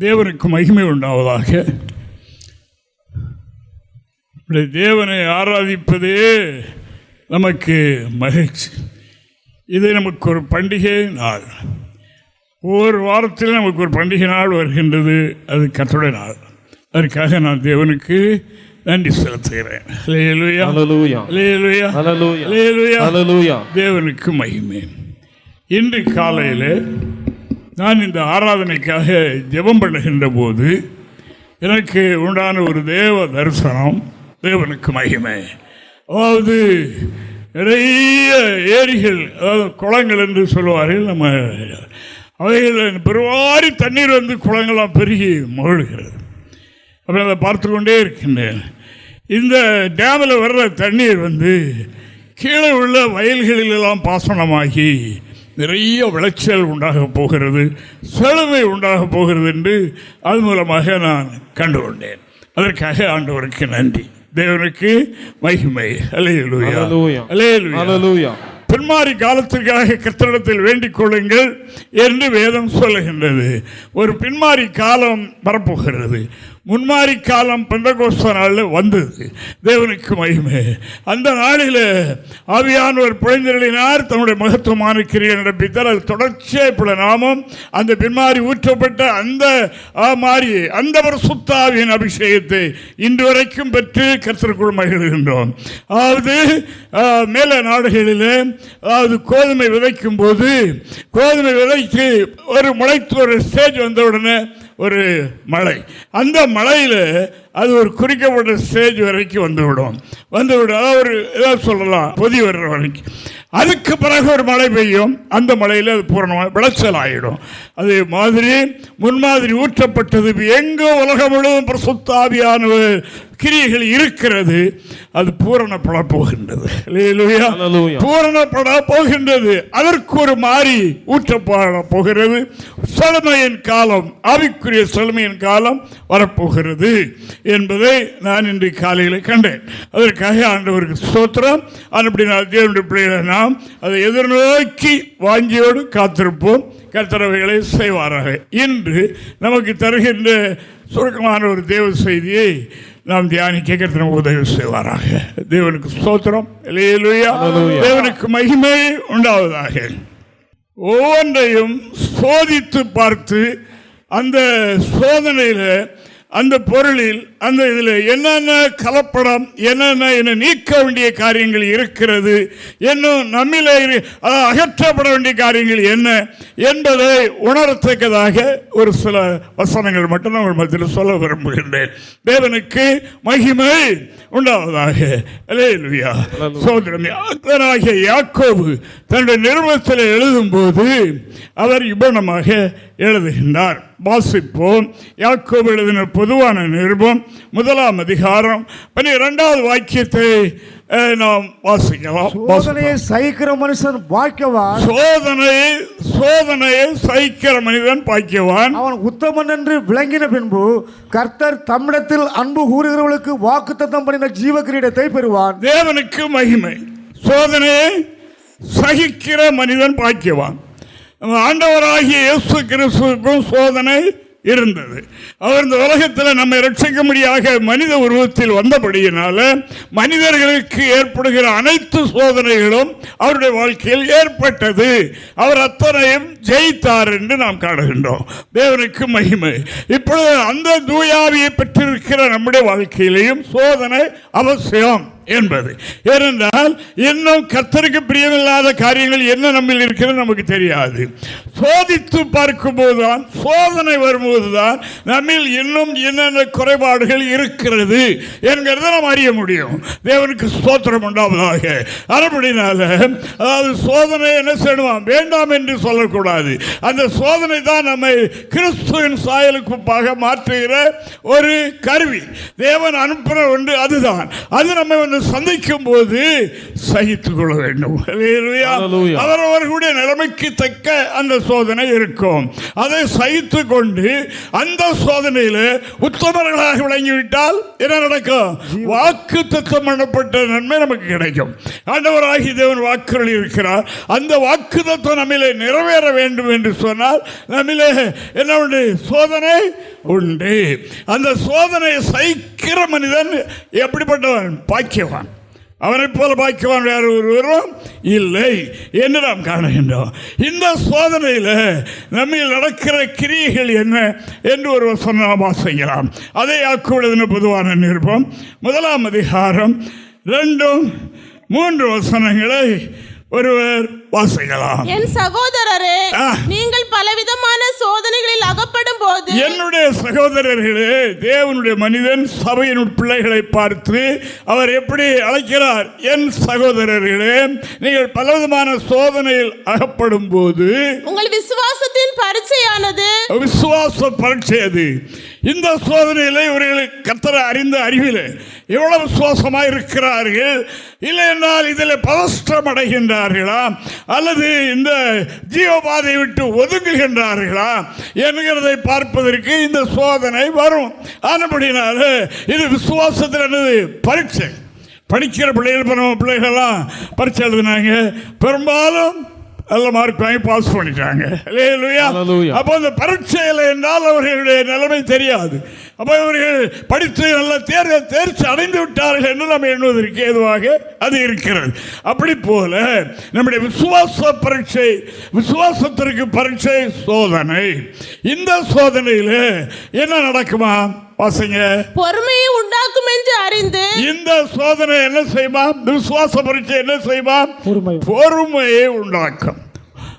தேவனுக்கு மகிமை உண்டாவதாக. தேவனை ஆராதிப்பதே நமக்கு மகிழ்ச்சி. இது நமக்கு ஒரு பண்டிகை நாள். ஒவ்வொரு வாரத்திலும் நமக்கு ஒரு பண்டிகை நாள் வருகின்றது. அது கர்த்தருடைய நாள். அதற்காக நான் தேவனுக்கு நன்றி செலுத்துகிறேன். தேவனுக்கு மகிமை. இன்று காலையில் நான் இந்த ஆராதனைக்காக ஜெபம் பண்ணுகின்ற போது எனக்கு உண்டான ஒரு தேவ தரிசனம். தேவனுக்கு மகிமை. அதாவது நிறைய ஏரிகள், அதாவது குளங்கள் என்று சொல்லுவார்கள், நம்ம அவைகள் பெருவாரி தண்ணீர் வந்து குளங்களாம் பெருகி மகிழ்கிறது. அப்படி அதை பார்த்து கொண்டே இருக்கின்றேன். இந்த டேமில் வர்ற தண்ணீர் வந்து கீழே உள்ள வயல்களிலெல்லாம் பாசனமாகி நிறைய விளைச்சல் உண்டாக போகிறது, செழுமை உண்டாக போகிறது என்று அது மூலமாக நான் கண்டுகொண்டேன். அதற்காக ஆண்டவருக்கு நன்றி. தேவனுக்கு மகிமை. அல்லேலூயா, அல்லேலூயா. பின்மாறி காலத்திற்காக கர்த்தரிடத்தில் வேண்டிக் கொள்ளுங்கள் என்று வேதம் சொல்லுகின்றது. ஒரு பின்மாறி காலம் வரப்போகிறது. முன்மாறி காலம் பெந்தகோஸ்து நாளில் வந்தது. தேவனுக்கு மகிமை. அந்த நாளில் ஆவியானவர் பொழிந்தருளினார், தன்னுடைய மகத்துவமான கிரியை நடப்பித்தார். அது தொடர்ச்சியாக இப்ப நாமும் அந்த பின்மாறி ஊற்றப்பட்ட அந்த பரிசுத்த ஆவியின் அபிஷேகத்தை இன்று வரைக்கும் பெற்று கர்த்தருக்குள் மகிழ்கின்றோம். அதாவது மேல நாடுகளில், அதாவது கோதுமை விதைக்கும் போது, கோதுமை விதைக்கு ஒரு முளைத்து ஒரு ஸ்டேஜ் வந்தவுடனே ஒரு மழை, அந்த மழையில் அது ஒரு குறிக்கப்பட்ட ஸ்டேஜ் வரைக்கும் வந்துவிடும். அதாவது ஏதாவது சொல்லலாம், பொதி வர்ற வரைக்கும். அதுக்கு பிறகு ஒரு மழை பெய்யும். அந்த மழையில் அது பூரணமாக விளைச்சல் ஆகிடும். அதே மாதிரி முன்மாதிரி ஊற்றப்பட்டது. எங்கோ உலகம் முழுவதும் பரிசுத்த ஆவியானவர் கிரியைகள் இருக்கிறது. அது பூரணப்பட போகின்றது. பூரணப்பட போகின்றது. அதற்கு ஒரு மாறி ஊற்றப்பட போகிறது. செழுமையின் காலம், ஆவிக்குரிய செழுமையின் காலம் வரப்போகிறது என்பதை நான் இன்று காலையில் கண்டேன். அதற்காக ஆண்டவருக்கு ஸ்தோத்திரம். அப்படி நான் தேவனுடைய பிள்ளைகளை நாம் அதை எதிர்நோக்கி வாஞ்சியோடு காத்திருப்போம். கர்த்தரவைகளை செய்வாராக. இன்று நமக்கு தருகின்ற சுருக்கமான ஒரு தேவ செய்தியை நாம் தியானிக்க கர்த்தர் உதவி செய்வாராக. தேவனுக்கு ஸ்தோத்திரம். அல்லேலூயா. தேவனுக்கு மகிமை உண்டாவதாக. ஒவ்வொன்றையும் சோதித்து பார்த்து அந்த சோதனையில், அந்த பொருளில், அந்த இதில் என்னென்ன கலப்படம், என்னென்ன நீக்க வேண்டிய காரியங்கள் இருக்கிறது, இன்னும் நம்மிலே அகற்றப்பட வேண்டிய காரியங்கள் என்ன என்பதை உணரத்தக்கதாக ஒரு சில வசனங்கள் மட்டும் நான் மத்தியில் சொல்ல விரும்புகின்றேன். தேவனுக்கு மகிமை உண்டாவதாக. அல்லேலூயா. சோதரனாகிய யாக்கோபு தன்னுடைய நிருபத்தில் எழுதும் போது அவர் இவ்வனமாக எழுதுகின்றார். வாசிப்போம். யாக்கோபு எழுதின பொதுவான நிருபம் 1ஆம் அதிகாரம் 12வது வாக்கியத்தை நாம் வாசிக்கலாம். சோதனையை சகிக்கிற மனுஷன் பாக்கியவான். சோதனையை சகிக்கிற மனிதன் பாக்கியவான். அவன் உத்தமன் என்று விளங்கின பின்பு கர்த்தர் தம்மிடத்தில் அன்பு கூறுகிறவர்களுக்கு வாக்குத்தத்தம் பண்ணின ஜீவ கிரீடத்தை பெறுவான். தேவனுக்கு மகிமை. சோதனையை சகிக்கிற மனிதன் பாக்கியவான். ஆண்டவராகிய இயேசு கிறிஸ்துவுக்கும் சோதனை இருந்தது. அவர் இந்த உலகத்தில் நம்மை ரட்சிக்கும்படியாக மனித உருவத்தில் வந்தபடியினால மனிதர்களுக்கு ஏற்படுகிற அனைத்து சோதனைகளும் அவருடைய வாழ்க்கையில் ஏற்பட்டது. அவர் அத்தனையும் ஜெயித்தார் என்று நாம் காணுகின்றோம். தேவனுக்கு மகிமை. இப்பொழுது அந்த தூயாவியை பெற்றிருக்கிற நம்முடைய வாழ்க்கையிலேயும் சோதனை அவசியம் என்பது. ஏனென்றால் இன்னும் கர்த்தருக்கு பிரியமில்லாத காரியங்கள் என்ன நம்மில் இருக்கிறது நமக்கு தெரியாது. சோதித்து பார்க்கும் போதுதான், சோதனை வரும்போதுதான் நம்மில் இன்னும் என்னென்ன குறைபாடுகள் இருக்கிறது என்கிறத நாம் அறிய முடியும். தேவனுக்கு ஸ்தோத்திரம் உண்டாவதாக. அப்படினால அதாவது சோதனை என்ன செய்யணும், வேண்டாம் என்று சொல்லக்கூடாது. அந்த சோதனை தான் நம்மை கிறிஸ்துவின் சாயலுக்கு ஒப்பாக மாற்றுகிற ஒரு கருவி. தேவன் அனுப்புகிற ஒன்று அதுதான். அது நம்மை சந்திக்கும் போது சகித்துக் கொள்ள வேண்டும். அவரவர்களுடைய நிலைமைக்கு தக்க அந்த சோதனை இருக்கும். அதை சகித்துக் கொண்டு அந்த சோதனையில் உத்தமர்களாக விளங்கிவிட்டால் என்ன நடக்கும்? வாக்கு தத்தம் பண்ணப்பட்ட நன்மை நமக்கு கிடைக்கும். ஆண்டவராகிய தேவன் வாக்குறுதி இருக்கிறார். அந்த வாக்கு தத்துவம் நம்மிலே நிறைவேற வேண்டும் என்று சொன்னால் நம்மிலே என்ன உண்டு? சோதனை உண்டு. அந்த சோதனையை சகிக்கிற மனிதன் எப்படிப்பட்டவன்? பாக்கியவான். அவனை போல பாக்கியவான் வேறு ஒருவரும் இல்லை என்று நாம் காணுகின்றோம். இந்த சோதனையில் நம்ம நடக்கிற கிரியைகள் என்ன என்று ஒரு வசனம் வாசிக்கலாம். அதை யாக்கோபு பொதுவான நிருபம் 1 அதிகாரம் 2-3 வசனங்களை ஒருவர் வாசிக்கலாம். என் சகோதரரே, நீங்கள் பலவிதமான சோதனைகளில் அகப்படும் போது, என்னுடைய சகோதரர்களே, தேவனுடைய மனிதன் சபையின் பிள்ளைகளை பார்த்து அவர் எப்படி அழைக்கிறார்? என் சகோதரர்களே, நீங்கள் பலவிதமான சோதனையில் அகப்படும் போது உங்கள் விசுவாசத்தின் பரீட்சையானது, விசுவாச பரீட்சை அது. இந்த சோதனையில இவர்கள் கர்த்தரை அறிந்த அறிவிலே எவ்வளவு விசுவாசமாக இருக்கிறார்கள், இல்லை என்றால் இதில் பதஷ்டம் அடைகின்றார்களா அல்லது இந்த ஜீவபாதையை விட்டு ஒதுங்குகின்றார்களா என்கிறதை பார்ப்பதற்கு இந்த சோதனை வரும். ஆனபடினால இது விசுவாசத்தில் என்னது? பரீட்சை. படிக்கிற பிள்ளைகளெல்லாம் பரீட்சை எழுதினாங்க, பெரும்பாலும் நல்ல மார்க் வாங்கி பாஸ் பண்ணிட்டாங்க. அப்போ அந்த பரீட்சையில் என்றால் அவர்களுடைய நிலைமை தெரியாது. அப்போ இவர்கள் படித்து நல்ல தேர்ச்சி அடைந்து விட்டார்கள் என்று நம்ம எண்ணுவதற்கு ஏதுவாக அது இருக்கிறது. அப்படி போல நம்முடைய விசுவாச பரீட்சை, விசுவாசத்திற்கு பரீட்சை சோதனை. இந்த சோதனையில் என்ன நடக்குமா? வாசிங்க. பொறுமையை உண்டாக்கும் என்று அறிந்து, இந்த சோதனை என்ன செய்யுமா? விசுவாச பரீட்சை என்ன செய்யுமா? பொறுமையை உண்டாக்கும்.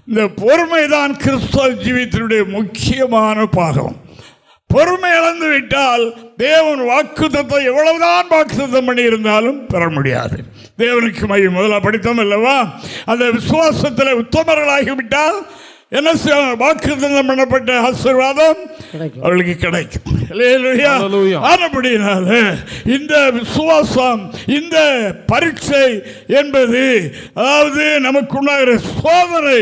இந்த பொறுமை தான் கிறிஸ்தவ ஜீவிதத்தினுடைய முக்கியமான பாகம். பொறுமை இழந்து விட்டால் தேவன் வாக்குத்தத்தம் எவ்வளவுதான் வாக்குத்தத்தம் பண்ணி இருந்தாலும் பெற முடியாது. தேவனுக்கு மகிமை. முதல்ல படித்தோம் அல்லவா? அந்த விசுவாசத்தில் உத்தமர்களாகிவிட்டால் என்ன செய்வாங்க? வாக்குத்தத்தம் பண்ணப்பட்ட ஆசீர்வாதம் அவர்களுக்கு கிடைக்கும். ஆனபடினால இந்த விசுவாசம், இந்த பரீட்சை என்பது, அதாவது நமக்கு உண்டாகிற சோதனை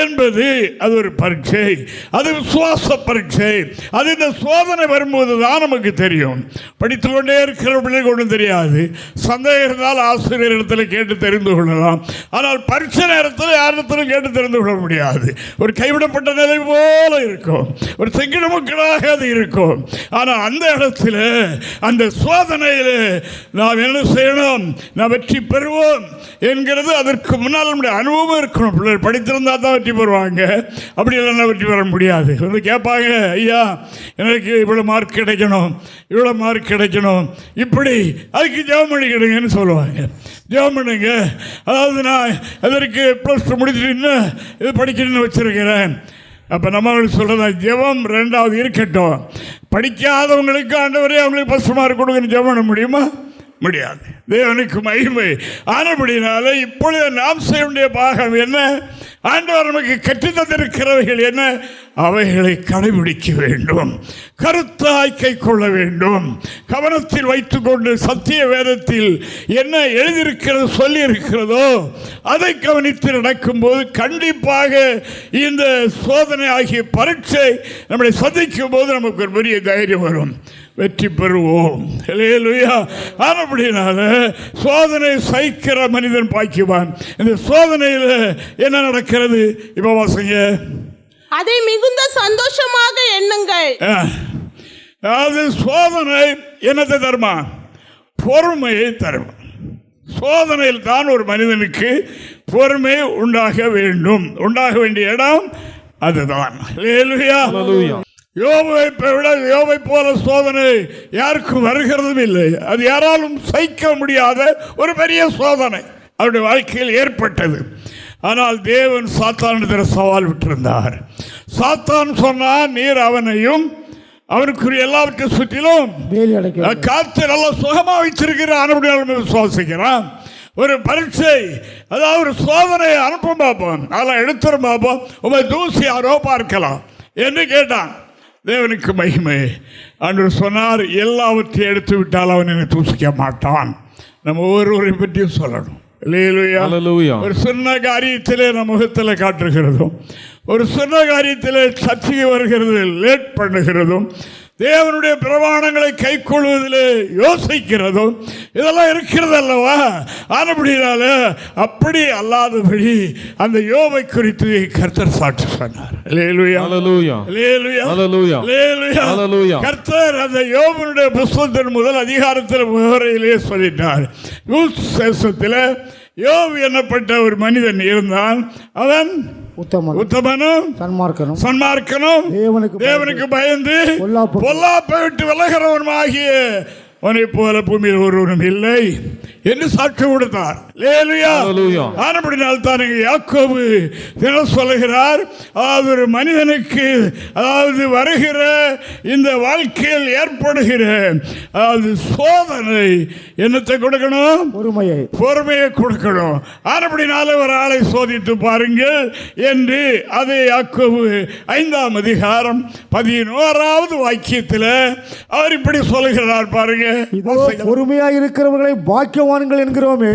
என்பது அது ஒரு பரீட்சை, அது விசுவாச பரீட்சை. அது இந்த சோதனை வரும்போது தான் நமக்கு தெரியும். படித்துக்கொண்டே இருக்கிற பிள்ளைக்கு ஒன்றும் தெரியாது. சந்தேகம் இருந்தால் ஆசிரியரிடத்தில் கேட்டு தெரிந்து கொள்ளலாம். ஆனால் பரீட்சை நேரத்தில் யாரிடத்திலும் கேட்டு தெரிந்து கொள்ள முடியாது. ஒரு கைவிடப்பட்ட நிலை போல இருக்கும், ஒரு செங்கிடமுக்களாக அது இருக்கும். ஆனால் அந்த இடத்துல, அந்த சோதனையில் நாம் என்ன செய்யணும்? நாம் வெற்றி பெறுவோம் என்கிறது அதற்கு முன்னால் நம்முடைய அனுபவம் இருக்கணும். பிள்ளைகள் படித்திருந்தா தான் வெற்றி பெறுவாங்க, அப்படி இல்லைன்னா வெற்றி பெற முடியாது. வந்து கேட்பாங்க, ஐயா எனக்கு இவ்வளோ மார்க் கிடைக்கணும், இவ்வளோ மார்க் கிடைக்கணும், இப்படி அதுக்கு ஜெபம் பண்ணிக்கிடுங்கன்னு சொல்லுவாங்க. ஜெபம் பண்ணுங்க. அதாவது நான் அதற்கு +2 முடிச்சுட்டு இன்னும் இது படிக்கணும்னு வச்சுருக்கிறேன். அப்போ நம்ம சொல்கிறதா, ஜெபம் 2வது இருக்கட்டும். படிக்காதவங்களுக்கு ஆண்டவரே அவங்களுக்கு ஃபர்ஸ்ட் மார்க் கொடுங்கன்னு ஜெபம் பண்ண முடியுமா? முடியாது. தேவனுக்கு மகிமை. ஆனபடினால இப்பொழுது நாம் செய்ய வேண்டிய பாகம் என்ன? ஆண்டவர் நமக்கு கற்றுத்தந்திருக்கிறவைகள் என்ன? அவைகளை கடைபிடிக்க வேண்டும், கருத்தாய் கை கொள்ள வேண்டும், கவனத்தில் வைத்துக்கொண்டு சத்திய வேதத்தில் என்ன எழுதியிருக்கிறது, சொல்லி இருக்கிறதோ அதை கவனித்து நடக்கும்போது கண்டிப்பாக இந்த சோதனை ஆகிய பரீட்சை நம்மளை சந்திக்கும் போது நமக்கு ஒரு பெரிய தைரியம் வரும், வெற்றி பெறுவோம். அப்படினால சோதனை சகிக்கிற மனிதன் பாக்கியவான். இந்த சோதனையில் என்ன நடக்கிறது? இப்ப வாசிங்க. அதை மிகுந்த சந்தோஷமாக எண்ணுங்கள். அது சோதனை என்னத்தை தருமா? பொறுமையை தரும். சோதனையில் தான் ஒரு மனிதனுக்கு பொறுமை உண்டாக வேண்டும். உண்டாக வேண்டிய இடம் அதுதான். யோபை போல சோதனை யாருக்கும் வருகிறதும் இல்லை. அது யாராலும் சகிக்க முடியாத ஒரு பெரிய சோதனை அவருடைய வாழ்க்கையில் ஏற்பட்டது. ஆனால் தேவன் சாத்தானிடத்தில் சவால் விட்டிருந்தார். சாத்தான் சொன்னான், நீர் அவனையும் அவனுக்குரிய எல்லாவற்றையும் சுற்றிலும் காத்து நல்லா சுகமா வச்சிருக்கிறான், விசுவாசிக்கிறான். ஒரு பரீட்சை, அதாவது ஒரு சோதனை அனுப்பும் பார்ப்போம், அதெல்லாம் எடுத்துரும் பார்ப்போம், உங்களை தூசி யாரோ பார்க்கலாம் என்று கேட்டான். தேவனுக்கு மகிமை. ஆண்டவர் சொன்னார், எல்லாவற்றையும் எடுத்து விட்டால் அவன் என்னை தூசிக்க மாட்டான். நம்ம ஒவ்வொருவரை பற்றியும் சொல்லணும். ஒரு சின்ன காரியத்திலே நம் முகத்தில் காட்டுகிறதும், ஒரு சின்ன காரியத்திலே சர்ச்சைக்கு வருகிறது லேட் பண்ணுகிறதும் தேவனுடைய பிரமாணங்களை கைக்கொள்வதிலே யோசிக்கிறதும் இதெல்லாம் இருக்கிறது அல்லவா? ஆனபடினால அப்படி அல்லாதபடி அந்த யோபை குறித்து கர்த்தர் சாட்சி சொன்னார். கர்த்தர் அந்த யோபனுடைய புத்தகத்தின் முதல் அதிகாரத்தில் முகவரையிலே சொல்லிட்டார். தேசத்தில் யோபு என்னப்பட்ட ஒரு மனிதன் இருந்தான். அவன் உத்தமனும் சன்மார்க்கனும் தேவனுக்கு பயந்து பொல்லாப்பை விட்டு விலகிறவனுமாகிய அவனை போல பூமியில் ஒருவனும் இல்லை என்று சாட்சி கொடுத்தார். ஆனபடினால் தான் யாக்கோபு சொல்லுகிறார், அதாவது ஒரு மனிதனுக்கு அதாவது வருகிற இந்த வாழ்க்கையில் ஏற்படுகிற அதாவது சோதனை என்னத்தை கொடுக்கணும்? பொறுமையை கொடுக்கணும். ஆனபடினால ஒரு ஆளை சோதித்து பாருங்கள் என்று அதை யாக்கோபு 5ஆம் அதிகாரம் 11வது வாக்கியத்தில் அவர் இப்படி சொல்லுகிறார். பாருங்க, பொறுமையா இருக்கிறவர்களை பாக்கியவான்கள் என்கிறோமே.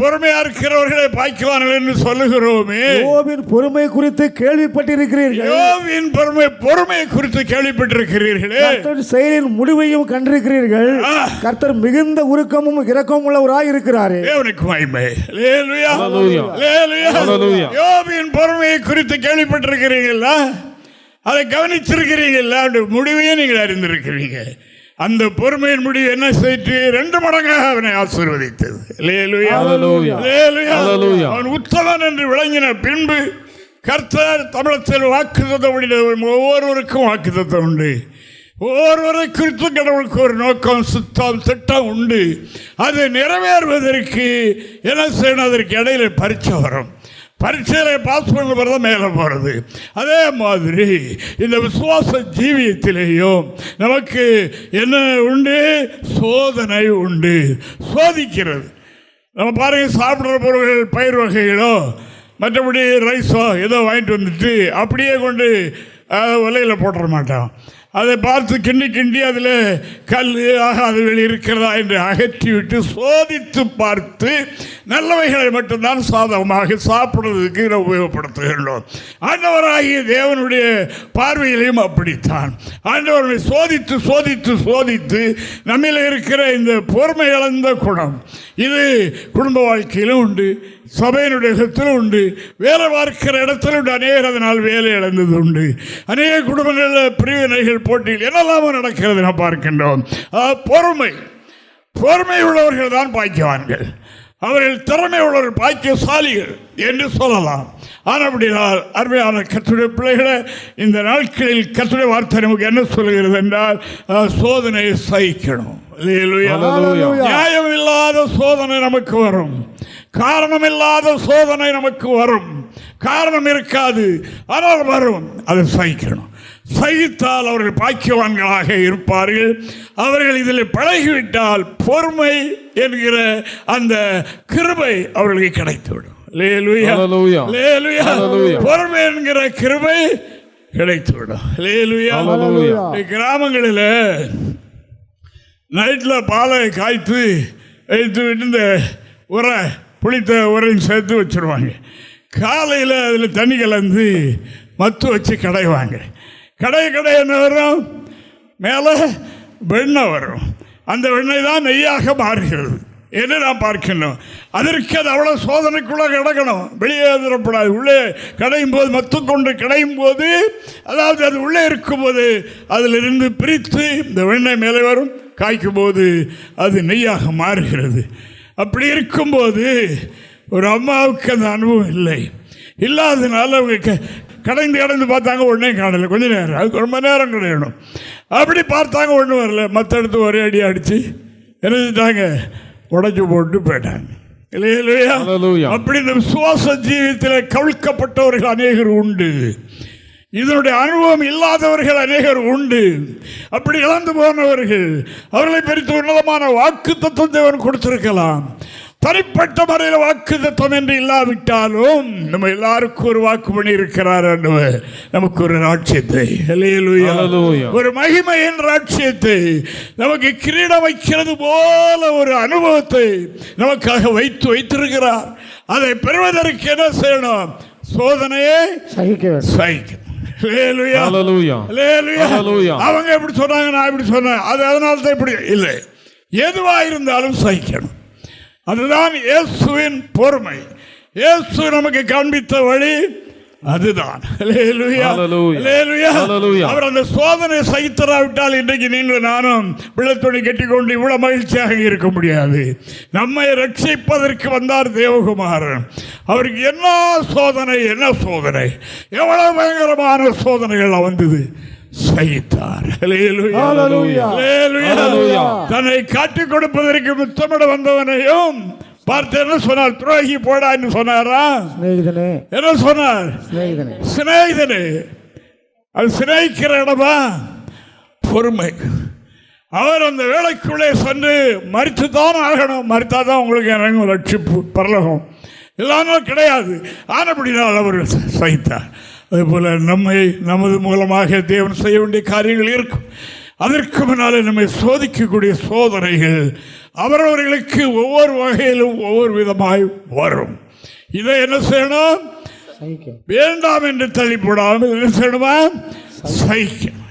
பொறுமையா இருக்கிறவர்களை பாக்கியவான்கள் என்று சொல்லுகிறோமே. யோபின் பொறுமை குறித்து கேள்விப்பட்டிருக்கிறீர்கள். யோபின் பொறுமை குறித்து கேள்விப்பட்டிருக்கிறீர்களே. கர்த்தர் செயலின் முடிவையும் கண்டிருக்கிறீர்கள். கர்த்தர் மிகுந்த உருக்கமும் இரக்கமும் உள்ளவராய் இருக்கிறாரே. தேவனுக்கு மகிமை. யோபின் பொறுமையை குறித்து கேள்விப்பட்டிருக்கிறீர்களா? அதை கவனிச்சிருக்கிறீர்களா? முடிவையும் நீங்கள் அறிந்திருக்கிறீங்க. அந்த பொறுமையின் முடிவு என்ன செய்து 2 மடங்காக அவனை ஆசீர்வதித்தது. அவன் உத்தமன் என்று விளங்கின பின்பு கர்த்தர் தமிழத்தில் வாக்குத்தத்தம் ஒவ்வொருவருக்கும் வாக்குத்தத்தம் உண்டு. ஒவ்வொருவரை குறித்து கடவுளுக்கு ஒரு நோக்கம், சுத்தம், திட்டம் உண்டு. அது நிறைவேறுவதற்கு என்ன செய்யணும்? அதற்கு இடையில பரீட்சை வரும். பரீட்சையில் பாஸ் பண்ண பிறகு மேலே போகிறது. அதே மாதிரி இந்த விசுவாச ஜீவியத்திலேயும் நமக்கு என்ன உண்டு? சோதனை உண்டு. சோதிக்கிறது. நம்ம பாருங்க, சாப்பிட்ற பொருள்கள் பயிர் வகைகளோ மற்றபடி ரைஸோ ஏதோ வாங்கிட்டு வந்துட்டு அப்படியே கொண்டு விலையில் போட்டுற மாட்டோம். அதை பார்த்து கிண்டி அதில் கல் ஆகாதவர்கள் இருக்கிறதா என்று அகற்றிவிட்டு சோதித்து பார்த்து நல்லவைகளை மட்டும்தான் சாதகமாக சாப்பிடுறதுக்கு உபயோகப்படுத்துகின்றோம். ஆண்டவராகிய தேவனுடைய பார்வையிலையும் அப்படித்தான். ஆண்டவர்களை சோதித்து சோதித்து சோதித்து நம்மில் இருக்கிற இந்த பொறுமை இழந்த குணம் இது குடும்ப வாழ்க்கையிலும் உண்டு, சபையினுடைய இடத்திலும் உண்டு, வேலை பார்க்கிற இடத்துல உண்டு. அநேகர் அதனால் வேலை இழந்தது உண்டு. அநேக குடும்பங்களில் பிரிவினைகள், போட்டிகள் என்னெல்லாமோ நடக்கிறது நாம் பார்க்கின்றோம். பொறுமை உள்ளவர்கள் தான் பாக்கியவான்கள். அவர்கள் திறமை உள்ளவர்கள் பாக்கியசாலிகள் என்று சொல்லலாம். ஆனால் அருமையான கர்த்தருடைய பிள்ளைகளை, இந்த நாட்களில் கர்த்தருடைய வார்த்தை நமக்கு என்ன சொல்கிறது என்றால், சோதனையை சகிக்கணும். நியாயம் இல்லாத சோதனை நமக்கு வரும், காரணம் இல்லாத சோதனை நமக்கு வரும். காரணம் இருக்காது, ஆனால் வரும். அதை சகிக்கணும். சகித்தால் அவர்கள் பாக்கியவான்களாக இருப்பார்கள். அவர்கள் இதில் பழகிவிட்டால் பொறுமை என்கிற அந்த கிருபை அவர்களுக்கு கிடைத்துவிடும். பொறுமை என்கிற கிருபை கிடைத்துவிடும். கிராமங்களில் நைட்டில் பாலை காய்த்து வைத்து விட்டு இந்த உரை, புளித்த உரையும் சேர்த்து வச்சுருவாங்க. காலையில் அதில் தண்ணி கலந்து மத்து வச்சு கடைவாங்க. கடை என்ன வரும்? மேலே வெண்ணெய் வரும். அந்த வெண்ணெய் தான் நெய்யாக மாறுகிறது என்று நாம் பார்க்கணும். அதற்கு அது அவ்வளோ சோதனைக்குள்ளே கிடக்கணும், வெளியே தரப்படாது. உள்ளே கடையும் போது, மத்து கொண்டு கடையும் போது, அதாவது அது உள்ளே இருக்கும்போது அதிலிருந்து பிரித்து இந்த வெண்ணெய் மேலே வரும். காய்க்கும் போது அது நெய்யாக மாறுகிறது. அப்படி இருக்கும்போது ஒரு அம்மாவுக்கு அந்த அனுபவம் இல்லாததுனால அவங்க கடைந்து பார்த்தாங்க, ஒன்றே காணலை. கொஞ்சம் நேரம், அதுக்கு ரொம்ப நேரம் கிடையணும். அப்படி பார்த்தாங்க, ஒன்றும் வரல. மற்ற இடத்து ஒரே அடி அடித்து என்ன செஞ்சாங்க? உடைச்சு போட்டு போயிட்டாங்க. இல்லையா? அப்படி இந்த விசுவாச ஜீவியத்தில் கவிழ்க்கப்பட்டவர்கள் அநேகர் உண்டு. இதனுடைய அனுபவம் இல்லாதவர்கள் அநேகர் உண்டு. அப்படி இழந்து போனவர்கள், அவர்களை குறித்து உன்னதமான வாக்கு தத்துவம் தேவன் கொடுத்திருக்கலாம். தனிப்பட்ட முறையில் வாக்கு தத்துவம் என்று இல்லாவிட்டாலும் நம்ம எல்லாருக்கும் ஒரு வாக்கு பண்ணி இருக்கிறார். நமக்கு ஒரு ராட்சியத்தை, ஒரு மகிமையின் ராட்சியத்தை, நமக்கு கிரீடம் வைக்கிறது போல ஒரு அனுபவத்தை நமக்காக வைத்திருக்கிறார். அதை பெறுவதற்கு என்ன செய்யணும்? சோதனையை சகிக்கணும். ஹல்லேலூயா ஹல்லேலூயா ஹல்லேலூயா ஹல்லேலூயா. அவங்க எப்படி சொன்னாங்க, நான் இப்படி சொன்னேன், அது அதனால தான் இப்படி இல்லை. எதுவா இருந்தாலும் சகிக்கணும். அதுதான் இயேசுவின் பொறுமை. இயேசு நமக்கு காண்பித்த வழி அதுதான். ஹல்லேலூயா ஹல்லேலூயா. அவர் அந்த சோதனை சகித்தராவிட்டால் இன்றைக்கு நீங்கள் நானும் பிள்ளைத்துணி கட்டிக்கொண்டு இவ்வளவு மகிழ்ச்சியாக இருக்க முடியாது. நம்மை ரட்சிப்பதற்கு வந்தார் தேவகுமாரன். அவருக்கு என்ன சோதனை, என்ன சோதனை, எவ்வளவு பயங்கரமான சோதனைகள் வந்தது, சகித்தார். ஹல்லேலூயா ஹல்லேலூயா. தன்னை காட்டிக் கொடுப்பதற்கு முத்தமிட வந்தவனையும் பார்த்து என்ன சொன்னார், துரோகி போடா என்று சொன்னாரா? என்ன சொன்னார்? சிநேகிதனே. அது சிநேகிக்கிற இடமா? பொறுமை. அவர் அந்த வேலைக்குள்ளே சென்று மறித்துத்தான் ஆகணும். மறித்தாதான் உங்களுக்கு இறங்கும் ரட்சிப்பு, பரலோகம். இல்லாமல் கிடையாது. ஆனபடினால் அவர் சகித்தார். அதுபோல நம்மை நமது மூலமாக தேவன் செய்ய வேண்டிய காரியங்கள் இருக்கும். அதற்கு முன்னாலே நம்மை சோதிக்கக்கூடிய சோதனைகள் அவரவர்களுக்கு ஒவ்வொரு வகையிலும் ஒவ்வொரு விதமாய் வரும். இதை என்ன செய்யணும்? வேண்டாம் என்று தள்ளி போடாமல் என்ன செய்யணுமா? சகிக்கணும்.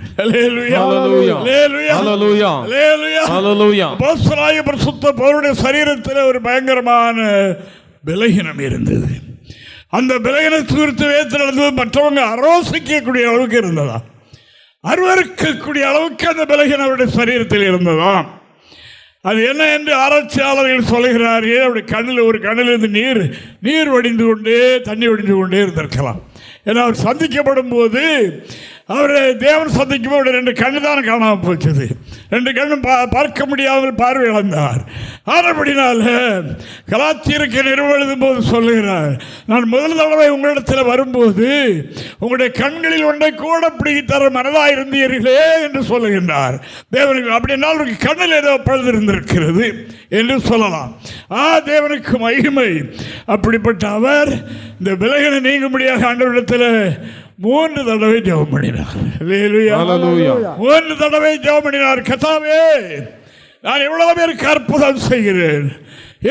அப்போஸ்தலனாகிய பரிசுத்த பவுலுடைய சரீரத்தில் ஒரு பயங்கரமான பலவீனம் இருந்தது. அந்த பலவீனத்தை குறித்து வேதத்தில் நடந்தது. மற்றவங்க ஆலோசிக்கக்கூடிய அளவுக்கு இருந்ததா, அருவருக்கக்கூடிய அளவுக்கு அந்த பலவீனம் அவருடைய சரீரத்தில் இருந்ததாம். அது என்ன என்று ஆராய்ச்சியாளர்கள் சொல்லுகிறார்கள். அவருடைய கண்ணில் ஒரு கண்ணிலிருந்து நீர் வடிந்து கொண்டே, தண்ணி வடிந்து கொண்டே இருந்திருக்கலாம். ஏன்னா அவர் சந்திக்கப்படும் போது, அவர் தேவன் சந்திக்கும் போது 2 கண்ணு தான் காணாமல் போச்சது. 2 கண்ணும் பார்க்க முடியாமல் பார்வை இழந்தார். ஆனபடினால கலாத்தியருக்கு நிறுவனம் எழுதும் போது சொல்லுகிறார், நான் முதல் தடவை உங்களிடத்தில் வரும்போது உங்களுடைய கண்களில் ஒன்றை கூட பிடிக்கி தர மனதாக இருந்தீர்களே என்று சொல்லுகின்றார். தேவனுக்கு அப்படின்னா அவருக்கு கண்ணில் ஏதோ பழுது இருந்திருக்கிறது என்று சொல்லலாம். தேவனுக்கு மகிமை. அப்படிப்பட்ட அவர் இந்த விலகின நீங்கும்படியாக ஆண்டவரிடத்தில் 3 தடவை ஜெபம் பண்ணினார். 3 தடவை ஜெபம் பண்ணினார். கர்த்தாவே, நான் எவ்வளவு பேருக்கு அற்புதம் செய்கிறேன்,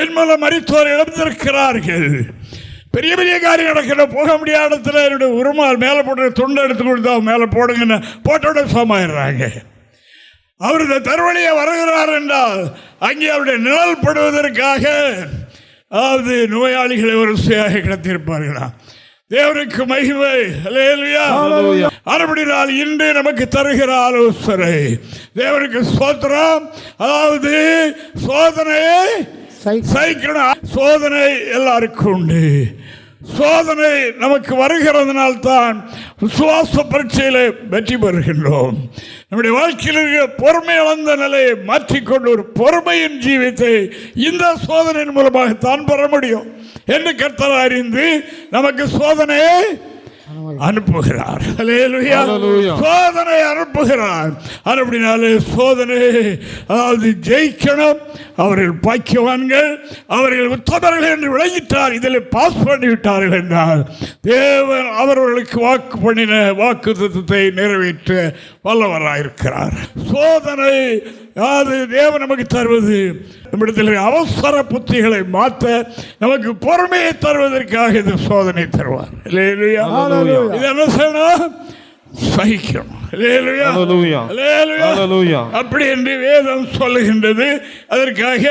என் மூலம் மரித்தோர் இழந்திருக்கிறார்கள், பெரிய பெரிய காரியம் நடக்கிற போக முடியாத இடத்துல என்னுடைய உருமால் மேலே போட்டு துண்டை எடுத்து கொடுத்தா மேலே போடுங்கன்னு போட்டோட சமாயிடுறாங்க. அவர் இந்த தருவழியை வருகிறார் என்றால் அங்கே அவருடைய நிழல் படுவதற்காக, அதாவது நோயாளிகளை வரிசையாக கிடத்தியிருப்பார்களா. தேவனுக்கு மகிமை. ஹல்லேலூயா. அறுபடினால் இன்று நமக்கு தருகிற ஆலோசனை தேவனுக்கு ஸ்தோத்திரம். அதாவது சோதனையை சகிக்கணும். சோதனை எல்லாருக்கும் உண்டு. சோதனை நமக்கு வருகிறதுனால்தான் விசுவாச பரீட்சையில் வெற்றி பெறுகின்றோம். நம்முடைய வாழ்க்கையில் இருக்கிற பொறுமை இழந்த நிலையை மாற்றிக்கொண்டு ஒரு பொறுமையின் ஜீவித்தை இந்த சோதனையின் மூலமாகத்தான் பெற முடியும் என்று கர்த்தர் அறிந்து நமக்கு சோதனையை அனுப்புகிறார். ஹல்லேலூயா. சோதனை அனுப்புகிறார். அப்படினாலே சோதனை, அதாவது ஜெயிக்கணும். அவர்கள் பாக்கியவான்கள், அவர்கள் உத்தமர்கள் என்று விளங்கிட்டார். இதில் பாஸ் பண்ணிவிட்டார்கள் என்றால் தேவன் அவர்களுக்கு வாக்கு பண்ணின வாக்குத்தத்தத்தை நிறைவேற்ற வல்லவராயிருக்கிறார். சோதனை அது தேவன் நமக்கு தருவது நம்மிடத்தில் அவசர புத்திகளை மாற்ற, நமக்கு பொறுமையை தருவதற்காக இந்த சோதனை தருவார். இது என்ன செய்யணும்? சகிக்கணும். அப்படி என்று வேதம் சொல்லுகின்றது. அதற்காக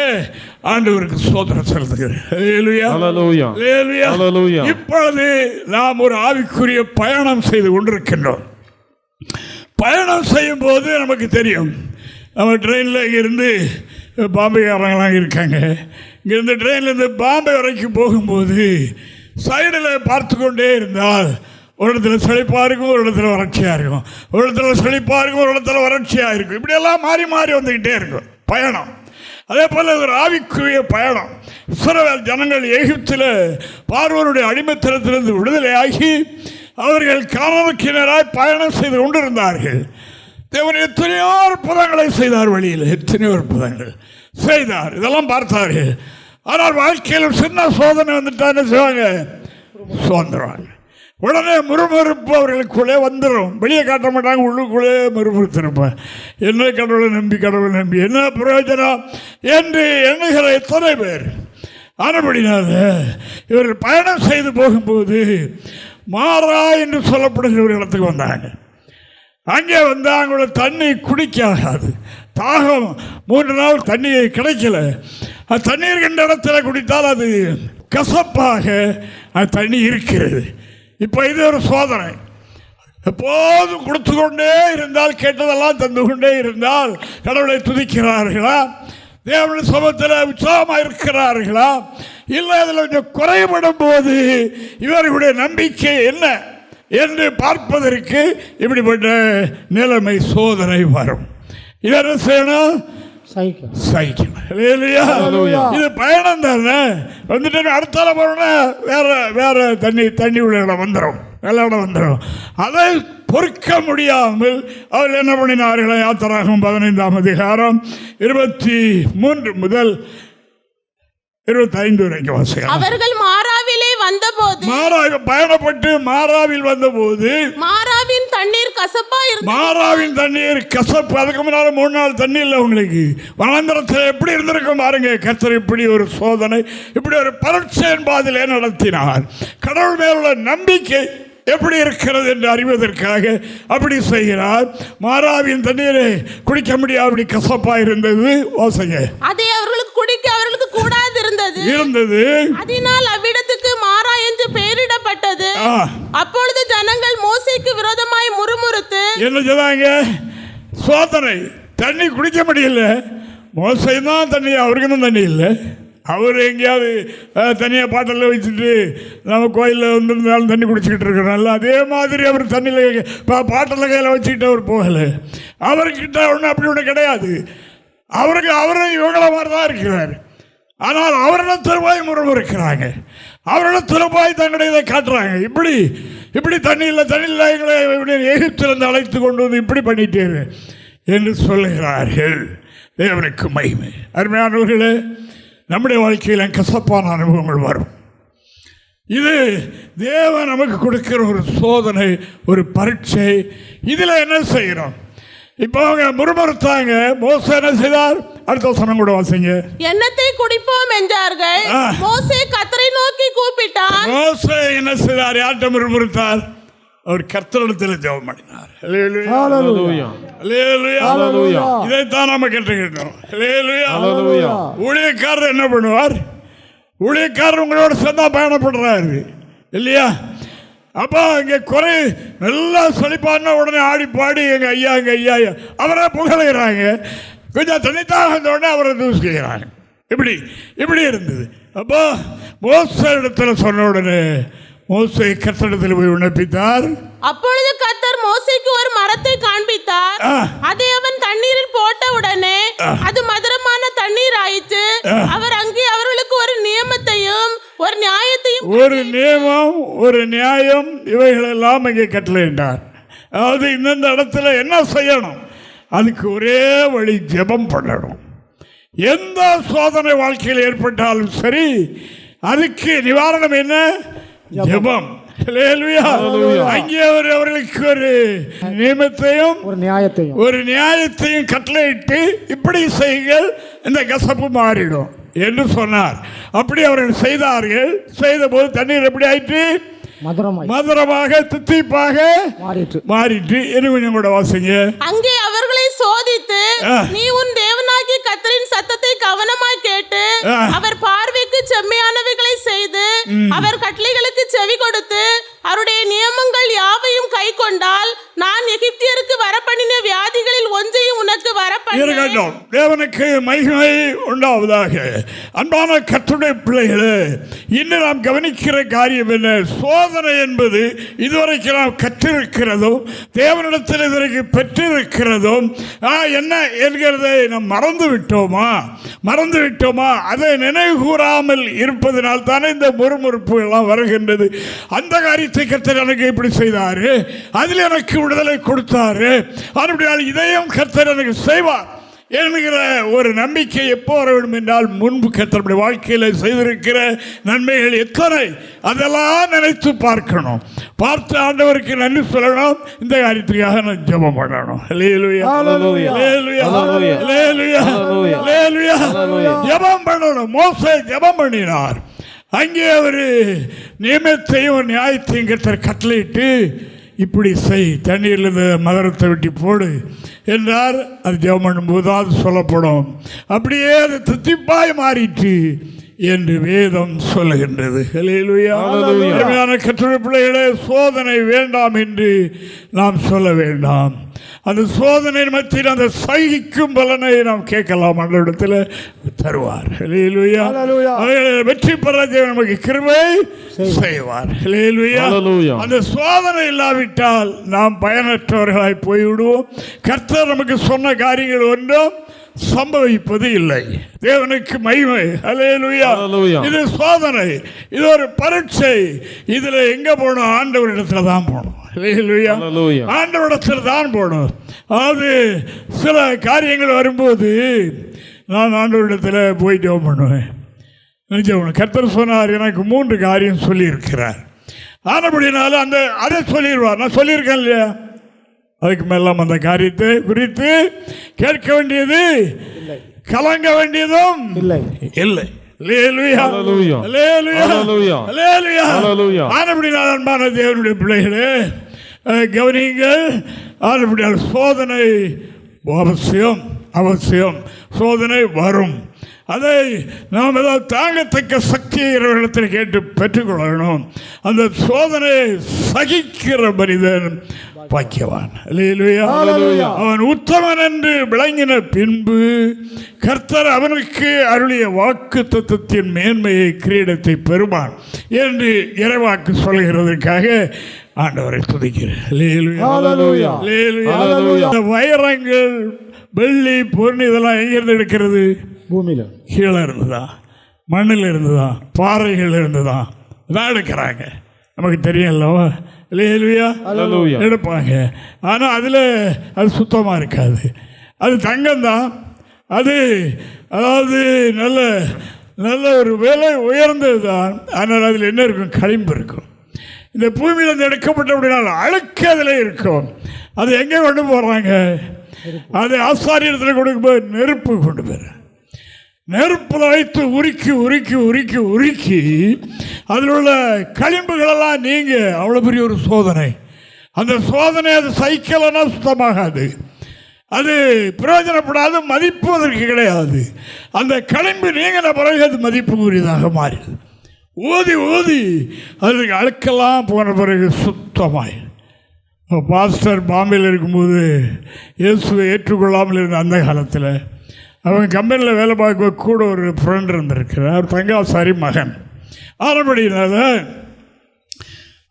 ஆண்டவருக்கு சோதனை செலுத்துகிறேன். இப்பொழுது நாம் ஒரு ஆவிக்குரிய பயணம் செய்து கொண்டிருக்கின்றோம். பயணம் செய்யும் போது நமக்கு தெரியும், நம்ம ட்ரெயினில் இருந்து பாம்பேக்காரங்களாம் இருக்காங்க. இங்கேருந்து ட்ரெயின்லேருந்து பாம்பே வரைக்கும் போகும்போது சைடில் பார்த்து கொண்டே இருந்தால் ஒரு இடத்துல செழிப்பாக இருக்கும், ஒரு இடத்துல வறட்சியாக இருக்கும், ஒரு இடத்துல செழிப்பாக இருக்கும், ஒரு இடத்துல வறட்சியாக இருக்கும். இப்படியெல்லாம் மாறி மாறி வந்துக்கிட்டே இருக்கும் பயணம். அதே போல் ஒரு ஆவிக்குரிய பயணம். இஸ்ரவேல் ஜனங்கள் எகிப்தில் பார்வோனுடைய அடிமைத்தனத்திலிருந்து விடுதலையாகி அவர்கள் கானானுக்கினராய் பயணம் செய்து கொண்டிருந்தார்கள். தேவன் எத்தனையோ அற்புதங்களை செய்தார். வழியில் எத்தனையோ அற்புதங்கள் செய்தார். இதெல்லாம் பார்த்தார்கள். ஆனால் வாழ்க்கையில் சின்ன சோதனை வந்துட்டா என்ன செய்வாங்க? சோதனைவாங்க. உடனே முறுமுறுப்பு அவர்களுக்குள்ளே வந்துடும். வெளியே காட்ட மாட்டாங்க, உள்ளுக்குள்ளே முறுமுறுத்திருப்பேன். என்ன கடவுளை நம்பி என்ன பிரயோஜனம் என்று எண்ணுகிற எத்தனை பேர். ஆனபடினால இவர்கள் பயணம் செய்து போகும்போது மாறா என்று சொல்லப்படுகிற ஒரு இடத்துக்கு வந்தாங்க. அங்கே வந்து அவங்களோட தண்ணி குடிக்காது, தாகம் 3 நாள் தண்ணியை கிடைக்கல. அது தண்ணீர் கண்ட இடத்துல குடித்தால் அது கசப்பாக அது தண்ணி இருக்கிறது. இப்போ இது ஒரு சோதனை. எப்போதும் கொடுத்து கொண்டே இருந்தால், கேட்டதெல்லாம் தந்து கொண்டே இருந்தால் கடவுளை துதிக்கிறார்களா, தேவனுடைய சமூகத்தில் உற்சாகமாக இருக்கிறார்களா, இல்லை அதில் கொஞ்சம் குறைபடும் போது இவர்களுடைய நம்பிக்கை என்ன என்று பார்ப்பதற்கு இப்படிப்பட்ட நிலைமை சோதனை வரும். இவர் என்ன செய்யணும்? சகிக்கணும். இது பயணம் தானே. வந்துட்டு அடுத்தால போனா வேற தண்ணி உள்ள இடம் வந்துடும், நல்ல இடம் வந்துடும். அதை பொறுக்க முடியாமல் அவர் என்ன பண்ணினார்கள்? யாத்திராகமம் 15ஆம் அதிகாரம் 23 முதல் 25 வரைக்கும் வாசிக்கலாம். அவர்கள் மாராவிலே வந்தபோது, பயணப்பட்டு மாராவில் வந்தபோது மாராவின் தண்ணீர் கசப்பா இருந்தது. மாராவின் தண்ணீர் கசப்பு. அதுக்கு முன்னால 3 நாள் தண்ணி இல்லை உங்களுக்கு. வனாந்தரத்தில் எப்படி இருந்திருக்கும் பாருங்க. கர்த்தர் இப்படி ஒரு சோதனை, இப்படி ஒரு பரீட்சை என்பதிலே நடத்தினார். கடவுள் மேலுள்ள நம்பிக்கை எப்படி இருக்கிறது என்று அறிவதற்காக அப்படி செய்கிறார். மாராவின் தண்ணீரை குடிக்க முடியாது, அப்படி கசப்பா இருந்தது. வாசங்க. அதை அவர்களுக்கு குடிக்க அவர்களுக்கு கூடாது இருந்தது. அதனால் அவ்விடத்துக்கு மாரா என்று பெயரிடப்பட்டது. அப்பொழுது ஜனங்கள் மோசேக்கு விரோதமாய் முறுமுறுத்து என்ன சொன்னாங்க? சோதனை, தண்ணி குடிக்க முடியல. மோசே தான் தண்ணி, அவருக்கு தான் தண்ணி இல்லை. அவர் எங்கேயாவது தனியாக பாட்டில் வச்சுட்டு நம்ம கோயிலில் வந்துருந்தாலும் தண்ணி குடிச்சிக்கிட்டு இருக்கிறனால அதே மாதிரி அவர் தண்ணியில் பாட்டில் கையில் வச்சுக்கிட்டு அவர் போகலை. அவர்கிட்ட ஒன்றும் அப்படி ஒன்றும் கிடையாது. அவரும் இவங்கள மாதிரி தான் இருக்கிறார். ஆனால் அவரிடத்தில் போய் முறைமுறைக்கிறாங்க, அவரிடத்தில் போய் தங்களுடைய இதை காட்டுறாங்க. இப்படி தண்ணி இல்லை எங்களை எகிப்திலிருந்து அழைத்து கொண்டு வந்து இப்படி பண்ணிட்டேரு என்று சொல்லுகிறார்கள். தேவனுக்கு மகிமை. அருமையானவர்களே, நம்முடைய வாழ்க்கையில் கசப்பான அனுபவங்கள் வரும். இது தேவன் நமக்கு கொடுக்கிற ஒரு சோதனை, ஒரு பரீட்சை. இதில் என்ன செய்கிறோம்? இப்போ அவங்க முறுமுறுத்தாங்க. மோசே என்ன செய்தார்? அடுத்த வசனம் கூட வாசிங்க. எண்ணத்தை குடிப்போம் என்றார்கள். மோசே கர்த்தரை நோக்கி கூப்பிட்டார். மோசே என்ன செய்தார்? யார்கிட்ட முறுமுறுத்தார்? அவர் கர்த்தரிடத்தில் ஜெபம் பண்ணினார். இதைத்தான் நம்ம கேட்டுக்கிட்டோம். ஊழியக்காரர் என்ன பண்ணுவார்? ஊழியக்காரர் உங்களோட சேர்ந்தா பயணப்படுறாரு இல்லையா? அப்போ இங்கே குறை நல்லா செழிப்பான உடனே ஆடி பாடி எங்க ஐயா அவரை புகழுகிறாங்க. கொஞ்சம் தனித்தாக உடனே அவரை தூசிக்கிறாங்க. இப்படி இருந்தது. அப்போ மோசே இடத்துல சொன்ன உடனே மோசே கர்த்தரிடத்தில் போய் விண்ணப்பித்தார். அப்பொழுது கர்த்தர் மோசேக்கு ஒரு மரத்தை காண்பித்தார். அதை அவன் தண்ணீரில் போட்ட உடனே அது மதுரமான தண்ணீர் ஆயிற்று. அவர் அங்கே அவர்களுக்கு ஒரு நியமத்தையும் ஒரு நியாயத்தையும் ஒரு நியாயம் இவைகளெல்லாம் இங்கே கட்டளையிட்டார். அதாவது இந்த இடத்துல என்ன செய்யணும்? அதுக்கு ஒரே வழி, ஜெபம் பண்ணணும். எந்த சோதனை வாழ்க்கையில் ஏற்பட்டாலும் சரி, அதுக்கு நிவாரணம் என்ன? ஜெபம். அங்கே அவர்களுக்கு ஒரு நியமத்தையும் ஒரு நியாயத்தையும் கட்டளையிட்டு இப்படி செய்யுங்கள், இந்த கசப்பு மாறிடும் என்று சொன்னார். அப்படி அவர்கள் செய்தார்கள். செய்த போது தண்ணீர் எப்படி ஆயிற்று? மதுரமாக தித்திப்பாக மாறிட்டு. இன்னும் கொஞ்சம் கூட வாசிங்க. அங்கே அவர்களை சோதித்து, நீ உன் தேவனாகிய கர்த்தரின் சத்தத்தை கவனமாய் கேட்டு அவர் பார்வைக்கு செம்மையானவைகளை செய்து அவர் கட்டளைகளுக்கு செவி கொடுத்து அவருடைய நியமங்கள் யாவையும் கை கொண்டால் நான் எகிப்தியருக்கு வரப்பண்ணின வியாதிகளில் ஒன்றையும் உனக்கு வரப்பண்ணினேன். தேவனுக்கு மகிமை உண்டாவதாக. அன்பான கர்த்தருடைய பிள்ளைகளே, இன்று நாம் கவனிக்கிற காரியம் என்ன? சோதனை என்பது இதுவரைக்கும் நாம் கற்றிருக்கிறதும் தேவனிடத்தில் இதுவரைக்கும் பெற்றிருக்கிறதும் என்ன என்கிறதை நாம் மறந்து விட்டோமா? அதை நினைவு கூறாமல் இருப்பதனால் தானே இந்த முறுமுறுப்பு எல்லாம் வருகின்றது. அந்த காரியத்தை கர்த்தர் எனக்கு இப்படி செய்தாரு, அதில் எனக்கு விடுதலை கொடுத்தாரு, அப்படியால் இதையும் கர்த்தர் எனக்கு செய்வார் என்கிற ஒரு நம்பிக்கை எப்போ வர வேண்டும் என்றால், முன்பு கர்த்தருடைய வாழ்க்கையில் செய்திருக்கிற நன்மைகள் எத்தனை, அதெல்லாம் நினைத்து பார்க்கணும். பார்த்து ஆண்டவருக்கு நன்றி சொல்லணும். இந்த காரியத்துக்காக நான் ஜெபம் பண்ணணும். ஜெபம் பண்ணணும். மோசே ஜெபம் பண்ணினார். அங்கே ஒரு நியமத்தையும் ஒரு நியாயத்தையும் கர்த்தர் கட்டளையிட்டு இப்படி செய், தண்ணீரில் மகரத்தை வெட்டி போடு என்றார். அது ஜெபம் பண்ணும்போது அது சொல்லப்படும். அப்படியே அது தித்திப்பாய் மாறிட்டு என்று வேதம் சொல்லுகின்றது. ஹல்லேலூயா. அருமையான கர்த்தருடைய பிள்ளைகளே, சோதனை வேண்டாம் என்று நாம் சொல்ல வேண்டாம். அந்த சோதனை மத்தியில் அந்த சகிக்கும் பலனை நாம் கேட்கலாம், அந்த இடத்துல தருவார். ஹல்லேலூயா. வெற்றி பெற நமக்கு கிருபை செய்வார். ஹல்லேலூயா. அந்த சோதனை இல்லாவிட்டால் நாம் பயனற்றவர்களாய் போய்விடுவோம். கர்த்தர் நமக்கு சொன்ன காரியங்கள் ஒன்றும் சம்பவிப்பது இல்லை. தேவனுக்கு மகிமை. ஹல்லேலூயா. இது சோதனை, இது ஒரு பரீட்சை. இதுல எங்க போகணும்? ஆண்டவரிடத்துல தான் போகணும். ஆண்டவரிடத்தில் தான் போகணும். அது சில காரியங்கள் வரும்போது நான் ஆண்டவரிடத்தில் போய் ஜெபம் பண்ணுவேன். நிஜம் கர்த்தர் சொன்னார், எனக்கு 3 காரியம் சொல்லியிருக்கிறார். ஆனபடினால அதை சொல்லிடுவார். நான் சொல்லியிருக்கேன் இல்லையா? அதுக்கு மேலாம் அந்த காரியத்தை குறித்து கேட்க வேண்டியது கலங்க வேண்டியதும் இல்லை. அன்பான தேவனுடைய பிள்ளைகளே, கவனிங்கள். ஆனபடியால் சோதனை அவசியம், அவசியம். சோதனை வரும். அதை நாம் ஏதாவது தாங்கத்தக்க சக்தியை இறைவனிடத்தில் கேட்டு பெற்றுக்கொள்ளணும். அந்த சோதனை சகிக்கிற மனிதன் பாக்கியவான். அவன் உத்தமன் என்று விளங்கின பின்பு கர்த்தர் அவனுக்கு அருளிய வாக்கு தத்தத்தின் மேன்மையை கிரீடத்தை பெறுவான் என்று இறைவாக்கு சொல்கிறதற்காக ஆண்டவரை துதிக்கிறேன். வைரங்கள், வெள்ளி, பொன் இதெல்லாம் எங்கிருந்து எடுக்கிறது? பூமியில் கீழே இருந்துதான், மண்ணில் இருந்துதான், பாறைகள் இருந்துதான் தான் எடுக்கிறாங்க. நமக்கு தெரியும் அல்லவா? எடுப்பாங்க. ஆனால் அதில் அது சுத்தமாக இருக்காது. அது தங்கம்தான். அது அதாவது நல்ல நல்ல ஒரு விலை உயர்ந்தது தான். ஆனால் அதில் என்ன இருக்கும்? களிம்பு இருக்கும். இந்த பூமியிலிருந்து எடுக்கப்பட்ட அப்படின்னா அழுக்கு அதில் இருக்கும். அது எங்கே கொண்டு போகிறாங்க? அது ஆசாரியத்தில் கொடுக்கும்போது நெருப்பு கொண்டு போகிற, நெருப்பில் வைத்து உருக்கி உருக்கி உருக்கி உருக்கி அதில் உள்ள களிம்புகளெல்லாம் நீங்க. அவ்வளோ பெரிய ஒரு சோதனை. அந்த சோதனை அது சைக்கிள்னா சுத்தமாகாது, அது பிரயோஜனப்படாது, மதிப்பு அதற்கு கிடையாது. அந்த களிம்பு நீங்கின பிறகு அது மதிப்புக்குரியதாக மாறிடுது. ஊதி ஊதி அதுக்கு அழுக்கெல்லாம் போன பிறகு சுத்தமாய். பாஸ்டர் பாம்பேயில் இருக்கும்போது இயேசுவை ஏற்றுக்கொள்ளாமல் இருந்த அந்த காலத்தில் அவங்க கம்பெனியில் வேலை பார்க்க கூட ஒரு ஃப்ரெண்ட் இருந்திருக்கிறார். அவர் தங்காசாரி மகன். ஆனபடினால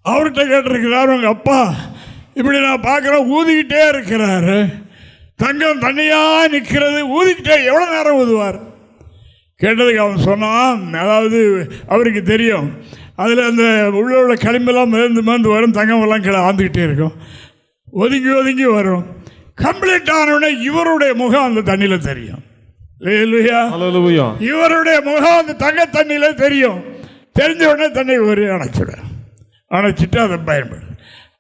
அவர்கிட்ட கேட்டிருக்கிறார், உங்கள் அப்பா இப்படி நான் பார்க்குறேன் ஊதிக்கிட்டே இருக்கிறாரு, தங்கம் தண்ணியாக நிற்கிறது, ஊதிக்கிட்டே எவ்வளோ நேரம் ஊதுவார் கேட்டதுக்கு அவன் சொன்னான், அதாவது அவருக்கு தெரியும் அதில் அந்த உள்ள களிம்பெல்லாம் மேந்து வரும், தங்கமெல்லாம் கீழே ஆந்துக்கிட்டே இருக்கும், ஒதுங்கி ஒதுங்கி வரும். கம்ப்ளீட் ஆனவுடனே இவருடைய முகம் அந்த தண்ணியில் தெரியும். இவருடைய முகம் அந்த தங்க தண்ணியில தெரியும். தெரிஞ்ச உடனே தண்ணி ஒரு அணைச்சிட்டு அதை பயன்படும்.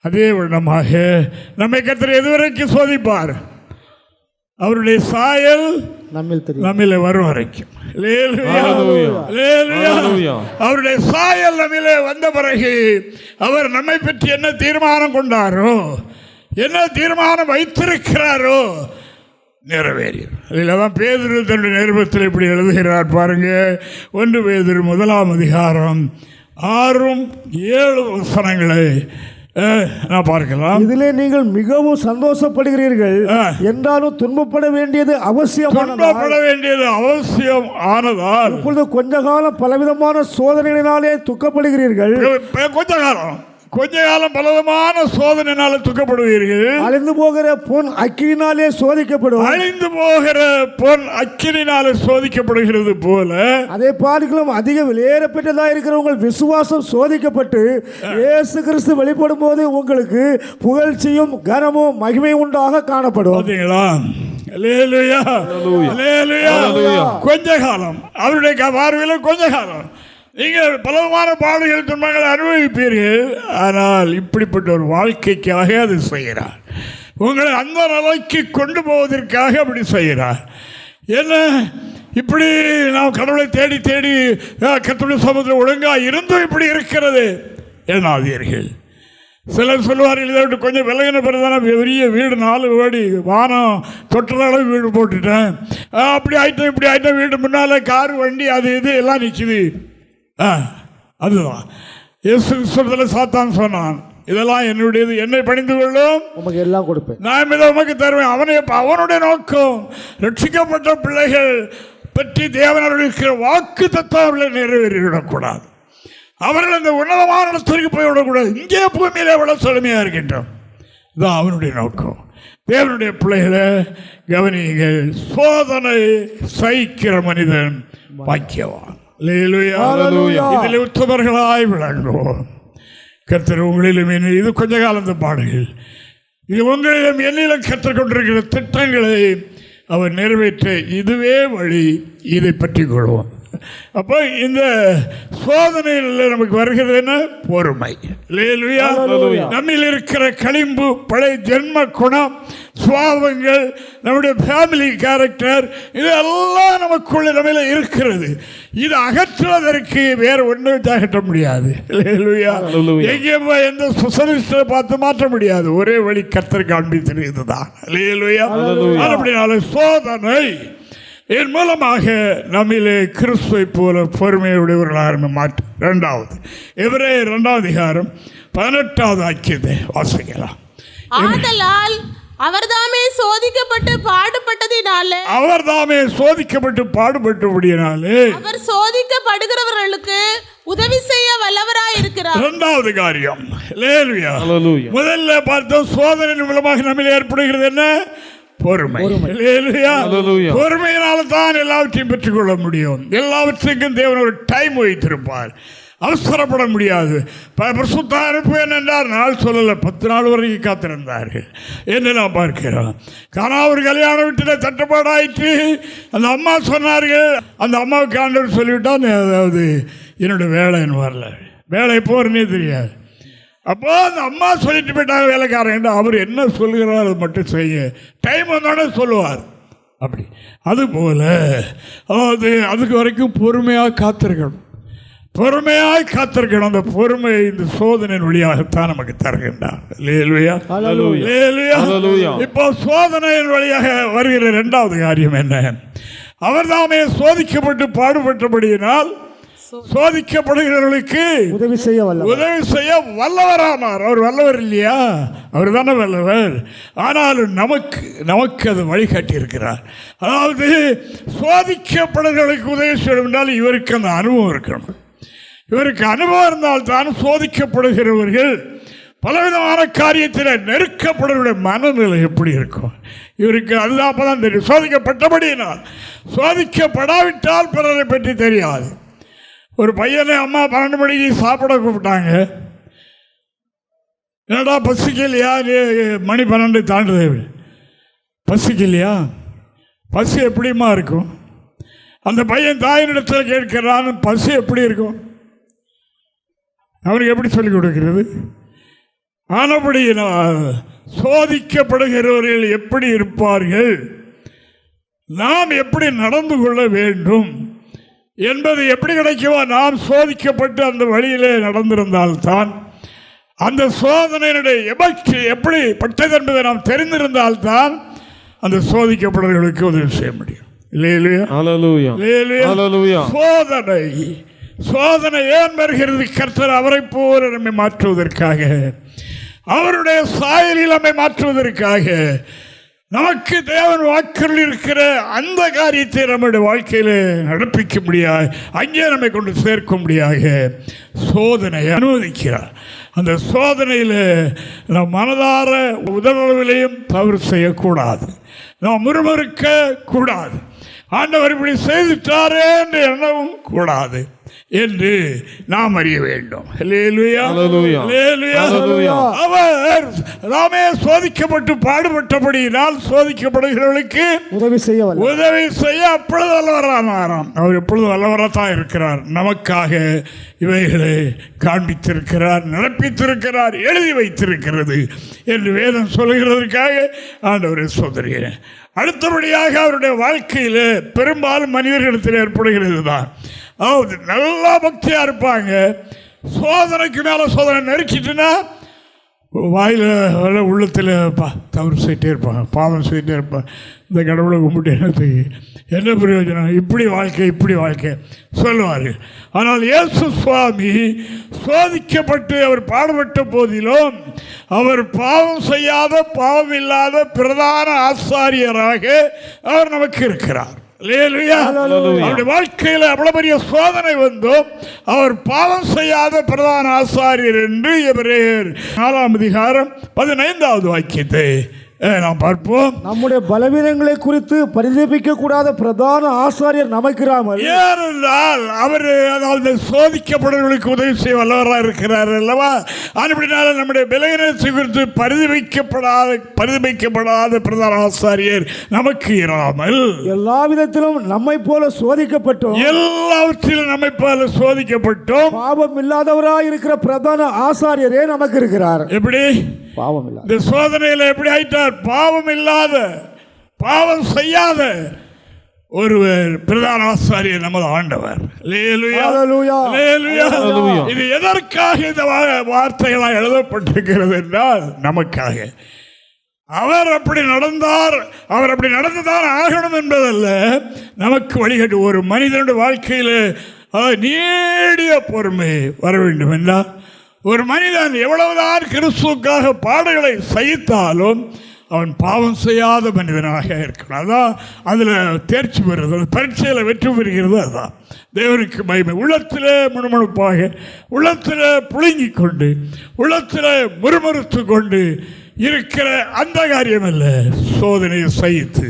அதே விதமாக நம்மை கர்த்தர் எதுவரைக்கும் சோதிப்பார்? அவருடைய சாயல் நம்மிலே வரும் வரைக்கும். அவருடைய சாயல் நம்மிலே வந்த பிறகு அவர் நம்மை பற்றி என்ன தீர்மானம் கொண்டாரோ, என்ன தீர்மானம் வைத்திருக்கிறாரோ நிறைவேறும். அதில் தான் பேதுரு தன்னுடைய நிருபத்தில் இப்படி எழுதுகிறார் பாருங்க. 1 பேதுரு 1ஆம் அதிகாரம் 6-7 வசனங்களை நான் பார்க்கலாம். இதிலே நீங்கள் மிகவும் சந்தோஷப்படுகிறீர்கள், என்றாலும் துன்பப்பட வேண்டியது அவசியம் ஆனதால் இப்பொழுது கொஞ்ச காலம் பலவிதமான சோதனைகளினாலே துக்கப்படுகிறீர்கள். கொஞ்ச காலம் பலவிதமான சோதனையினால துக்கப்படுவீர்கள். அழிந்து போகிற பொன் அக்கினினாலே சோதிக்கப்படும். அழிந்து போகிற பொன் அக்கினினாலே சோதிக்கப்படுகிறது போல அதே பாடுகளும் அதிக வெளியேறப்பட்டதா இருக்கிற உங்கள் விசுவாசம் சோதிக்கப்பட்டு இயேசு கிறிஸ்து வெளிப்படும் போது உங்களுக்கு புகழ்ச்சியும் கனமும் மகிமை உண்டாக காணப்படும். கொஞ்ச காலம் அவருடைய பார்வையில் கொஞ்ச காலம் நீங்கள் பலவிதமான பாடுகள் துன்பங்களை அனுபவிப்பீர்கள். ஆனால் இப்படிப்பட்ட ஒரு வாழ்க்கைக்காக அது செய்கிறார். உங்களை அந்த நிலைக்கு கொண்டு போவதற்காக அப்படி செய்கிறார். என்ன இப்படி நாம் கடவுளை தேடி தேடி கர்த்தருடைய சமூகத்தில் ஒழுங்காக இருந்தும் இப்படி இருக்கிறது எண்ணாதீர்கள். சிலர் சொல்லுவார்கள், இதை விட்டு கொஞ்சம் விலகின பிறகுதானே பெரிய வீடு 4 வீடு வானம் தொட்டுற அளவு வீடு போட்டுட்டேன், அப்படி ஆகிட்டேன் இப்படி ஆகிட்டேன், வீடு முன்னால் கார் வண்டி அது இது எல்லாம் நிற்கிது. அதுதான் இயேசு கிறிஸ்துவில் சாத்தான் சொன்னான், இதெல்லாம் என்னுடையது, என்னை பணிந்து கொள்ளும், உமக்கு எல்லாம் கொடுப்பேன், நான் இதை உமக்கு தருவேன். அவனுடைய நோக்கம் ரட்சிக்கப்பட்ட பிள்ளைகள் பற்றி தேவனால் இருக்கிற வாக்கு தத்துவம் அவர்களை நிறைவேறிவிடக்கூடாது. அவர்கள் அந்த உன்னதமான இடத்திற்கு போய்விடக்கூடாது. இங்கே பூமியிலே எவ்வளோ செழுமையாக இருக்கின்றோம். இதுதான் அவனுடைய நோக்கம். தேவனுடைய பிள்ளைகளை கவனியுங்கள். சோதனை சகிக்கிற மனிதன் பாக்கியவான். இதில் உத்தமர்களாய் விளங்குவோம். கர்த்தர் உங்களிலும் இது கொஞ்ச காலத்து பாடுகள், இது உங்களிலும் என்னிலும் கற்றுக்கொண்டிருக்கிற திட்டங்களை அவர் நிறைவேற்ற இதுவே வழி. இதை பற்றி கொள்வோம். அப்போ இந்த சோதனையில் நமக்கு வருகிறது என்ன? பொறுமை. நம்மில் இருக்கிற களிம்பு, பழைய ஜென்ம குணம், சுவாபங்கள், நம்முடைய ஃபேமிலி கேரக்டர், இதெல்லாம் நமக்குள்ள நம்மள இருக்கிறது. இது அகற்றுவதற்கு வேற ஒன்றும் அகற்ற முடியாது. எங்கே எந்த ஸ்பெஷலிஸ்டை பார்த்து மாற்ற முடியாது. ஒரே வழி கர்த்தர் காண்பித்திருக்கிறது தான். அப்படினால சோதனை என் மூலமாக நம்மிலே கிறிஸ்துவை போல பொறுமையுடையவர்களாக மாற்று. 2வது எபிரேயர் 2ஆம் அதிகாரம் 18வது வாக்கியத்தை வாசிக்கலாம். ஆதலால் அவர்தாமே சோதிக்கப்பட்டு பாடுபட்டதினாலே, அவர்தாமே சோதிக்கப்பட்டு பாடுபட்டபடியினாலே அவர் சோதிக்கப்படுகிறவர்களுக்கு உதவி செய்ய வல்லவராய் இருக்கிறார். 2வது காரியம், முதல்ல பார்த்தோம், சோதனை மூலமாக நம்மில் ஏற்படுகிறது என்ன? பொறுமை. பொறுமையினால தான் எல்லாவற்றையும் பெற்றுக்கொள்ள முடியும். எல்லாவற்றுக்கும் தேவன் ஒரு டைம் வைத்திருப்பார். அவசரப்பட முடியாது. பரிசுத்த அனுப்புவேன் என்றார், நாள் சொல்லலை, 10 நாள் வரைக்கும் காத்திருந்தார்கள் என்று நாம் பார்க்கிறோம். ஆனால் ஒரு கல்யாண வீட்டில் தட்டுப்பாடாயிற்று. அந்த அம்மா சொன்னார்கள், அந்த அம்மாவுக்கு ஆண்டவர் சொல்லிவிட்டான், அதாவது என்னோட வேலைன்னு வரல, வேலை போறனே தெரியாது. அப்போ அந்த அம்மா சொல்லிட்டு போயிட்டாங்க வேலைக்காரன், அவர் என்ன சொல்கிறார் அதை மட்டும் செய்ய, டைம் வந்தோடனே சொல்லுவார். அப்படி அதுபோல் அதாவது அதுக்கு வரைக்கும் பொறுமையாக காத்திருக்கணும், பொறுமையாய் காத்திருக்கணும். அந்த பொறுமை இந்த சோதனையின் வழியாகத்தான் நமக்கு தருகின்றார். இப்போ சோதனையின் வழியாக வருகிற 2வது காரியம் என்ன? அவர் தாமே சோதிக்கப்பட்டு பாடுபட்டபடியினால் சோதிக்கப்படுகிறவர்களுக்கு உதவி செய்ய வல்லவரானார். அவர் வல்லவர் இல்லையா? அவர் தானே வல்லவர். ஆனாலும் நமக்கு அது வழிகாட்டி இருக்கிறார். அதாவது சோதிக்கப்படுகிறவர்களுக்கு உதவி செய்யும் என்றால் இவருக்கு அந்த அனுபவம் இருக்கணும். இவருக்கு அனுபவம் இருந்தால்தான் சோதிக்கப்படுகிறவர்கள் பலவிதமான காரியத்தில் நெருக்கப்படுவருடைய மனநிலை எப்படி இருக்கும் இவருக்கு, அதுதான் அப்பதான் தெரியும். சோதிக்கப்பட்டபடியினால், சோதிக்கப்படாவிட்டால் பிறரை பற்றி தெரியாது. ஒரு பையனை அம்மா 12 மணிக்கு சாப்பிட கூப்பிட்டாங்க. என்னடா பசிக்கலையா? மணி 12 தாண்டுது, பசிக்கலையா? பசி எப்படிமா இருக்கும்? அந்த பையன் தாயினிடத்தில் கேட்கிறான், பசி எப்படி இருக்கும்? அவனுக்கு எப்படி சொல்லிக் கொடுக்கிறது? ஆனபடியினால் சோதிக்கப்படுகிறவர்கள் எப்படி இருப்பார்கள், நாம் எப்படி நடந்து கொள்ள வேண்டும் என்பது எப்படி கிடைக்குமோ, நாம் சோதிக்கப்பட்டு அந்த வழியிலே நடந்திருந்தால்தான், அந்த சோதனையினுடைய எப்படி பட்டது என்பதை நாம் தெரிந்திருந்தால்தான் அந்த சோதிக்கப்படுறவர்களுக்கு உதவி செய்ய முடியும். சோதனை ஏன் வருகிறது? கர்த்தர் அவரை போல நம்மை மாற்றுவதற்காக, அவருடைய சாயலில் நம்மை மாற்றுவதற்காக, நமக்கு தேவன் வாக்குகள் இருக்கிற அந்த காரியத்தை நம்முடைய வாழ்க்கையில் நடப்பிக்க முடியாது, அங்கே நம்மை கொண்டு சேர்க்க முடியாது சோதனை அனுமதிக்கிறார். அந்த சோதனையில் நாம் மனதார உதவிலையும் தவறு செய்யக்கூடாது, நாம் முறுமுறுக்க கூடாது, ஆண்டவர் இப்படி செய்துட்டாரே என்று எண்ணவும் கூடாது என்று நாம் அறிய வேண்டும். அவர் நாமே சோதிக்கப்பட்டு பாடுபட்டபடியினால் சோதிக்கப்படுகிறவர்களுக்கு உதவி செய்ய அப்பொழுது வல்லவரானாராம். அவர் எப்பொழுது வல்லவராத்தான் இருக்கிறார். நமக்காக இவைகளை காண்பித்திருக்கிறார், நடப்பித்திருக்கிறார், எழுதி வைத்திருக்கிறது என்று வேதம் சொல்கிறதற்காக ஆண்டவரை சோதரிகிறேன். அடுத்தபடியாக அவருடைய வாழ்க்கையில் பெரும்பாலும் மனிதர்களிடத்தில் ஏற்படுகிறது தான். அதாவது நல்லா பக்தியாக இருப்பாங்க, சோதனைக்கு மேலே சோதனை நெருக்கிட்டுன்னா வாயில் உள்ளத்தில் தவறு செய்யிட்டே இருப்பாங்க, பாவம் செய்யிட்டே இருப்பாங்க. இந்த கடவுளை கும்பிட்டு என்ன பிரயோஜனம், இப்படி வாழ்க்கை சொல்லுவார்கள். ஆனால் இயேசு சுவாமி சோதிக்கப்பட்டு அவர் பாடுபட்ட போதிலும் அவர் பாவம் செய்யாத பாவம் இல்லாத பிரதான ஆசாரியராக அவர் நமக்கு இருக்கிறார். அவருடைய வாழ்க்கையில் அவ்வளவு பெரிய சோதனை வந்தும் அவர் பாவம் செய்யாத பிரதான ஆசாரியர் என்று எபிரேயர் 4ஆம் அதிகாரம் 15வது வாக்கியத்தை நாம் பார்ப்போம். நம்முடைய பலவீனங்களை குறித்து பரிதபிக்க கூடாத பிரதான ஆசாரியர் நமக்கிறாமல், ஏனென்றால் அவர் அதாவது சோதிக்கப்படுவர்களுக்கு உதவி செய்ய வல்லவராக இருக்கிறார் அல்லவா. அப்படினால நம்முடைய பலவீனத்தை குறித்து பரிதபிக்கப்படாத பிரதான ஆசாரியர் நமக்கு இராமல் எல்லா விதத்திலும் நம்மை போல சோதிக்கப்பட்டோம், எல்லாவற்றிலும் நம்மை போல சோதிக்கப்பட்டோம் பாவம் இல்லாதவராய் இருக்கிற பிரதான ஆசாரியரே நமக்கு இருக்கிறார். எப்படி பாவம் இல்லாத இந்த சோதனையில் எப்படி ஆயிட்டார்? பாவம் இல்லாத பாவம் செய்யாத ஒருவர் பிரதான ஆசாரியர் நமது ஆண்டவர். இது எதற்காக இந்த வார்த்தைகளாக எழுதப்பட்டிருக்கிறது என்றால் நமக்காக. அவர் அப்படி நடந்தார், அவர் அப்படி நடந்துதான் ஆகணும் என்பதல்ல, நமக்கு வழிகாட்டு. ஒரு மனிதனுடைய வாழ்க்கையில் நீடிய பொறுமை வர வேண்டும் என்றால், ஒரு மனிதன் எவ்வளவுதான் கிறிஸ்துவுக்காக பாடுகளை சகித்தாலும் அவன் பாவம் செய்யாத மனிதனாக இருக்கணும். அதான் அதில் தேர்ச்சி பெறுறது, பரீட்சையில் வெற்றி பெறுகிறது. அதுதான் தேவனுக்கு மகிமை. உள்ளத்தில் முணுமுணுப்பாக, உள்ளத்தில் புழுங்கி கொண்டு, உள்ளத்தில் முறுமுறுத்து கொண்டு இருக்கிற அந்த காரியம் அல்ல, சோதனையை சகித்து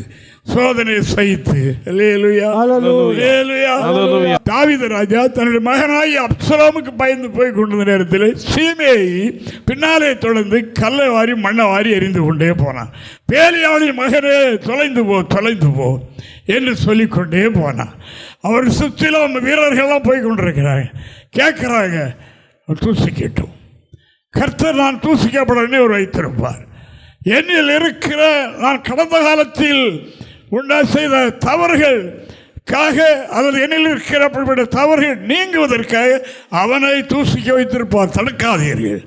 தாவீது ராஜா தன்னுடைய மகனாய் அப்சலோமுக்கு பயந்து போய் கொண்டிருந்த நேரத்தில் சீமேயி பின்னாலே தொடர்ந்து கல்லை வாரி மண்ணை வாரி எறிந்து கொண்டே போனான். பேலியாளின் மகனே தொலைந்து போ என்று சொல்லிக்கொண்டே போனான். அவர் சுற்றிலும் வீரர்கள்லாம் போய் கொண்டிருக்கிறாங்க, கேட்கிறாங்க, தூசிக்கட்டும், கர்த்தர் நான் தூசிக்கப்படனே அவர் வைத்திருப்பார். என்னில் இருக்கிற நான் கடந்த காலத்தில் செய்த தவறுகளுக்காக, அல்லது என்னில் இருக்கிற அப்படிப்பட்ட தவறுகள் நீங்குவதற்காக அவனை தூசிக்க வைத்திருப்பார், தடுக்காதீர்கள்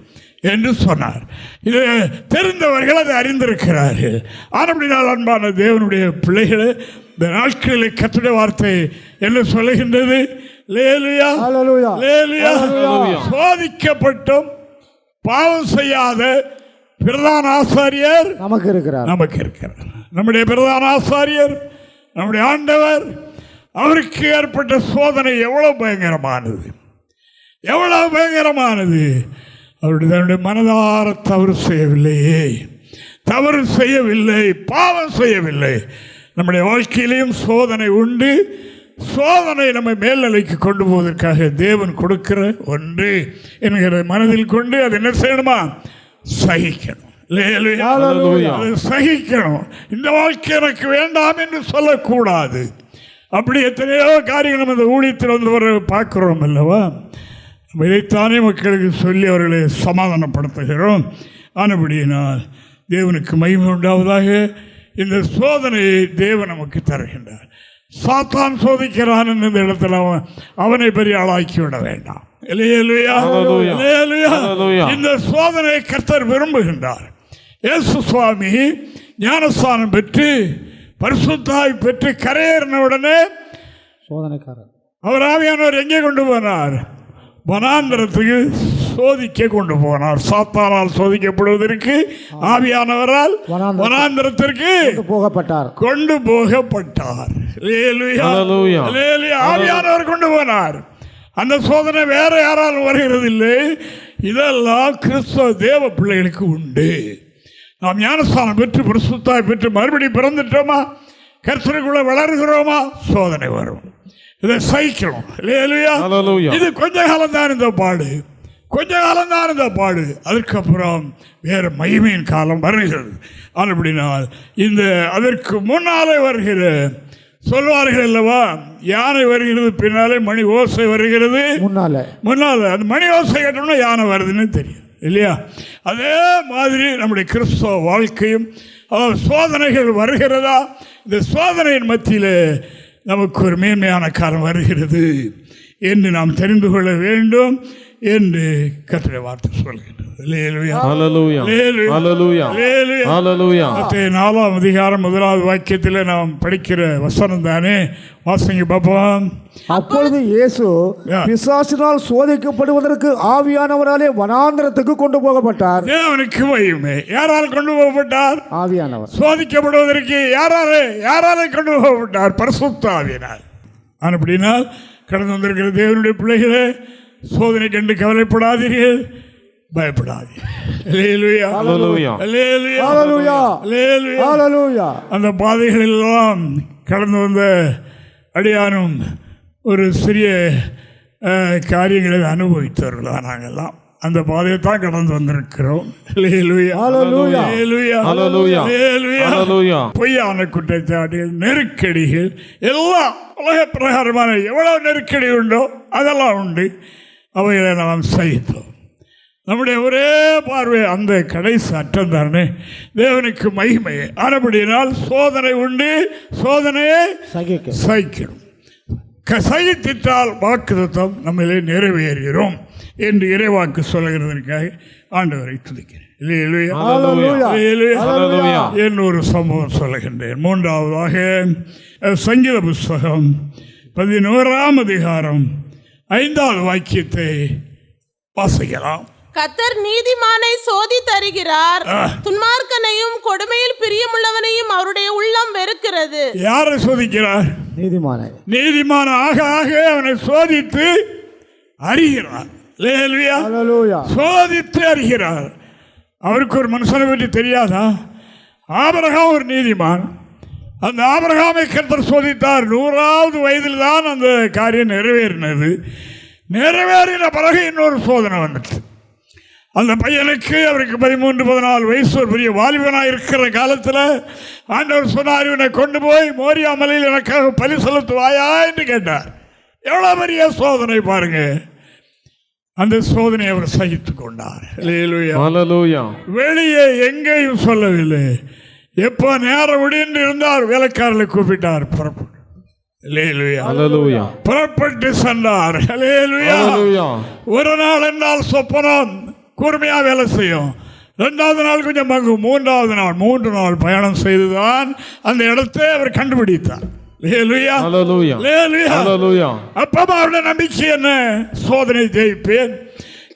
என்று சொன்னார். இது தெரிந்தவர்கள் அதை அறிந்திருக்கிறார்கள். அப்படினால் அன்பான தேவனுடைய பிள்ளைகளை, இந்த நாட்களில் கர்த்தருடைய வார்த்தை என்ன சொல்லுகின்றது? சோதிக்கப்பட்டும் பாவம் செய்யாத பிரதான ஆசாரியர் நமக்கு இருக்கிறார். நம்முடைய பிரதான ஆசாரியர் நம்முடைய ஆண்டவர். அவருக்கு ஏற்பட்ட சோதனை எவ்வளவு பயங்கரமானது! அவருடைய மனதார தவறு செய்யவில்லை, பாவம் செய்யவில்லை. நம்முடைய வாழ்க்கையிலையும் சோதனை உண்டு. சோதனை நம்மை மேல்நிலைக்கு கொண்டு போவதற்காக தேவன் கொடுக்கிற ஒன்று என்கிற மனதில் கொண்டு அது என்ன செய்யணுமா? சகிக்கணும். இந்த வாழ்க்கை எனக்கு வேண்டாம் என்று சொல்லக்கூடாது. அப்படி எத்தனையோ காரியங்கள் நம்ம இந்த ஊழியத்தில் வந்து பார்க்கிறோம் அல்லவா. நம்ம இதைத்தானே மக்களுக்கு சொல்லி அவர்களை சமாதானப்படுத்துகிறோம். ஆனபடியினால் தேவனுக்கு மகிமை உண்டாவதாக. இந்த சோதனையை தேவன் நமக்கு தருகின்றார். சாத்தான் சோதிக்கிறான் இந்த இடத்துல அவனை பெரிய ஆளாக்கி விட வேண்டாம். இந்த சோதனை கர்த்தர் விரும்புகின்றார். இயேசு சுவாமி ஞானஸ்தானம் பெற்று பரிசுத்தாய் பெற்று கரையேறின உடனே சோதனைக்காரர் அவர் ஆவியானவர் எங்கே கொண்டு போனார்? வனாந்தரத்துக்கு சோதிக்க கொண்டு போனார். சாத்தானால் சோதிக்கப்படுவதற்கு ஆவியானவரால் வனாந்தரத்திற்கு கொண்டு போகப்பட்டார். ஆவியானவர் கொண்டு போனார். அந்த சோதனை வேற யாராலும் வருகிறது இல்லை. இதெல்லாம் கிறிஸ்தவ தேவ பிள்ளைகளுக்கு உண்டு. நாம் ஞானஸ்தானம் பெற்று பரிசுத்தாய் பெற்று மறுபடியும் பிறந்துட்டோமா, கர்த்தருக்குள்ள வளர்கிறோமா, சோதனை வரும். இதை சகிக்கணும். இது கொஞ்ச காலம்தான் இந்த பாடு, அதுக்கப்புறம் வேறு மகிமையின் காலம் வருகிறது. அப்படினால் இந்த அதற்கு முன்னாலே வருகிற சொல்வார்கள் அல்லவா, யானை வருகிறது பின்னாலே மணி ஓசை வருகிறது முன்னால. அந்த மணி ஓசை கேட்டோம்னா யானை வருதுன்னு தெரியும் இல்லையா? அதே மாதிரி நம்முடைய கிறிஸ்தவ வாழ்க்கையும் சோதனைகள் வருகிறதா? இந்த சோதனையின் மத்தியில் நமக்கு ஒரு மேன்மையான காலம் வருகிறது என்று நாம் தெரிந்து கொள்ள வேண்டும் என்று கர்த்தருடைய வார்த்தை சொல்கிறது. நாலாம் அதிகாரம் 1வது வாக்கியத்தில் நாம் படிக்கிற வசனம் தானே, வாசிங்க பாப்போம். அப்பொழுது இயேசு பிசாசினால் சோதிக்கப்படுவதற்கு ஆவியானவராலே வனாந்தரத்துக்கு கொண்டு போகப்பட்டார். தேவனுக்கு மகிமை. யாரால் கொண்டு போகப்பட்டார்? ஆவியானவர். சோதிக்கப்படுவதற்கு யாராலே கொண்டு போகப்பட்டார்? பரிசுத்த ஆவியினால். அப்படினால் கடந்து வந்திருக்கிற தேவனுடைய பிள்ளைகளே, சோதனை கண்டு கவலைப்படாதீர்கள், பயப்படாதீர்கள். அந்த பாதைகளெல்லாம் கடந்து வந்த அடியானும் ஒரு சிறிய காரியங்களை அனுபவித்தவர்கள் தான். நாங்கள்லாம் அந்த பாதையை தான் கடந்து வந்திருக்கிறோம். பொய்யான குற்றச்சாட்டுகள், நெருக்கடிகள் எல்லாம் உலக பிரகாரமான எவ்வளவு நெருக்கடி உண்டோ அதெல்லாம் உண்டு. அவைகளை நாம் சகித்தோம். நம்முடைய ஒரே பார்வை அந்த கடைசி அற்றம் தானே, தேவனுக்கு மகிமை. ஆனபடியினால் சோதனை உண்டு, சோதனையை சகிக்கணும். சகித்தால் வாக்குத்தத்தம் நம்மளே நிறைவேறுகிறோம் என்று இறைவாக்கு சொல்லுகிறதற்காக ஆண்டவரை துதிக்கிறேன். இன்னொரு சம்பவம் சொல்லுகின்றேன். 3வதாக சங்கீத புஸ்தகம் 11ஆம் அதிகாரம் 5வது வாக்கியத்தை வாசிக்கலாம். கர்த்தர் நீதிமானை சோதித்தருகிறார், துன்மார்க்கனையும் கொடுமையில் பிரியமுள்ளவனையும் அவருடைய உள்ளம் வெறுக்கிறது. யாரை சோதிக்கிறார்? நீதிமான ஆக ஆக அவனை சோதித்து அறிகிறார். சோதித்து அறிகிறார். அவருக்கு ஒரு மனுஷனை பற்றி தெரியாதா? ஆபிரகாம் ஒரு நீதிமான். அந்த ஆபிரகாமை கர்த்தர் சோதித்தார். 100வது வயதில் தான் அந்த காரியம் நிறைவேறினது. நிறைவேறின பிறகு இன்னொரு சோதனை வந்துச்சு. அந்த பையனுக்கு அவருக்கு 13-14 வயசு, ஒரு பெரிய வாலிபனாக இருக்கிற காலத்தில் ஆண்டவர் சொன்னார், இவனை கொண்டு போய் மோரியா மலையில் எனக்காக பலி செலுத்துவாயா என்று கேட்டார். எவ்வளோ பெரிய சோதனை பாருங்க. அந்த சோதனை அவர் சகித்துக் கொண்டார். வெளியே எங்கேயும் சொல்லவில்லை. எப்போ நேரம் விடிந்து இருந்தார், வேலைக்காரர்களை கூப்பிட்டார், புறப்பட்டு சென்றார். ஒரு நாள் என்றால் சொப்பனம் கூர்மையா வேலை செய்யும். 2வது நாள் கொஞ்சம் மங்கும். 3வது நாள் 3 நாள் பயணம் செய்துதான் அந்த இடத்தை அவர் கண்டுபிடித்தார். அப்பமா அவருடைய நம்பிக்கை என்ன? சோதனை ஜெயிப்பேன்,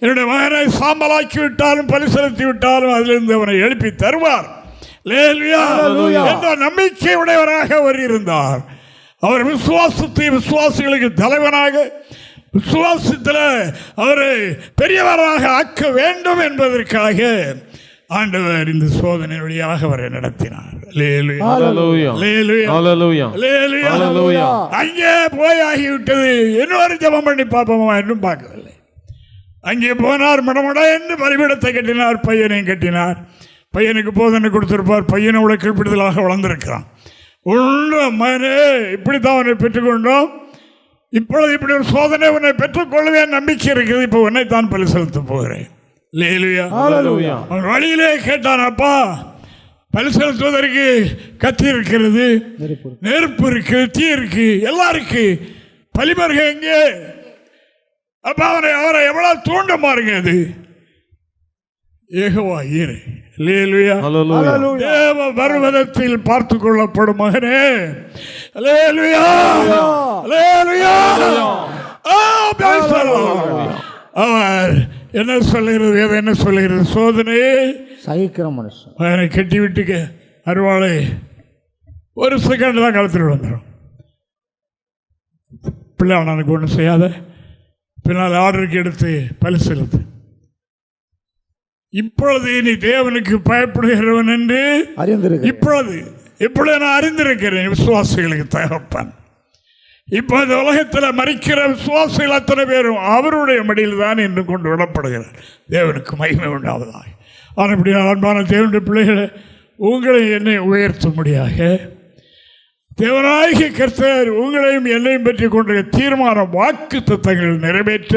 என்னுடைய மகனை சாம்பலாக்கி விட்டாலும் பலி செலுத்தி விட்டாலும் அதிலிருந்து அவனை எழுப்பி தருவார் என்ற நம்பிக்கை உடையவராக அவர் இருந்தார். அவர் விசுவாசிகளுக்கு தலைவனாக, விசுவாசத்தில் அவரை பெரியவராக ஆக்க வேண்டும் என்பதற்காக ஆண்டவர் இந்த சோதனை வழியாக அவரை நடத்தினார். அங்கே போய் ஆகிவிட்டது. இன்னொரு ஜெபம் பண்ணி பார்ப்போமா என்றும் பார்க்கவில்லை. அங்கே போனார், மடமட என்று பலிபீடத்தை கட்டினார், பையனையும் கட்டினார். பையனுக்கு போதனை கொடுத்திருப்பார். பையனை உள்ள கீழ்ப்பிடுதலாக வளர்ந்திருக்கிறான். உள்ள மகனே, இப்படித்தான் அவனை பெற்றுக்கொண்டோம், இப்பொழுது இப்படி ஒரு சோதனை உன்னை பெற்றுக்கொள்வேன் நம்பிக்கை இருக்குது, இப்போ உன்னைத்தான் பலி செலுத்த போகிறேன். அவன் வழியிலே கேட்டான், அப்பா பலி செலுத்துவதற்கு கத்தி இருக்கிறது, நெருப்பு இருக்கு, தீ இருக்கு, எல்லாம் இருக்கு, பலிமருக எங்கே? அப்ப அவரை எவ்வளவு தூண்ட மாறுங்க. அது யெகோவா ஈரே, தேவ பர்வதத்தில் பார்த்து கொள்ளப்படும் மகனே, அவர் என்ன சொல்லுகிறது? என்ன சொல்லுகிறது? சோதனையை சகிக்கிற மனுஷன் அவனை கட்டி விட்டுக்க, அருவாளை ஒரு செகண்ட் தான் கழுத்துட்டு வந்துடும். பிள்ளை அவனுக்கு ஒன்றும் செய்யாத, பின்னால் ஆர்டருக்கு எடுத்து பலி செலுத்து. இப்பொழுது நீ தேவனுக்கு பயப்படுகிறவன் என்று இப்பொழுது நான் அறிந்திருக்கிறேன். விசுவாசிகளுக்கு தகப்பன். இப்போது உலகத்தில் மறிக்கிற விசுவாசிகள் அத்தனை பேரும் அவருடைய மடியில் தான் என்று கொண்டு விடப்படுகிறார். தேவனுக்கு மகிமை உண்டாவதாக. ஆனால் இப்படி அன்பான தேவனுடைய பிள்ளைகளை, உங்களை என்னை உயர்த்தும்படியாக தேவனாகிய கர்த்தர் உங்களையும் என்னையும் பற்றி கொண்ட தீர்மான வாக்கு தத்தங்கள் நிறைவேற்ற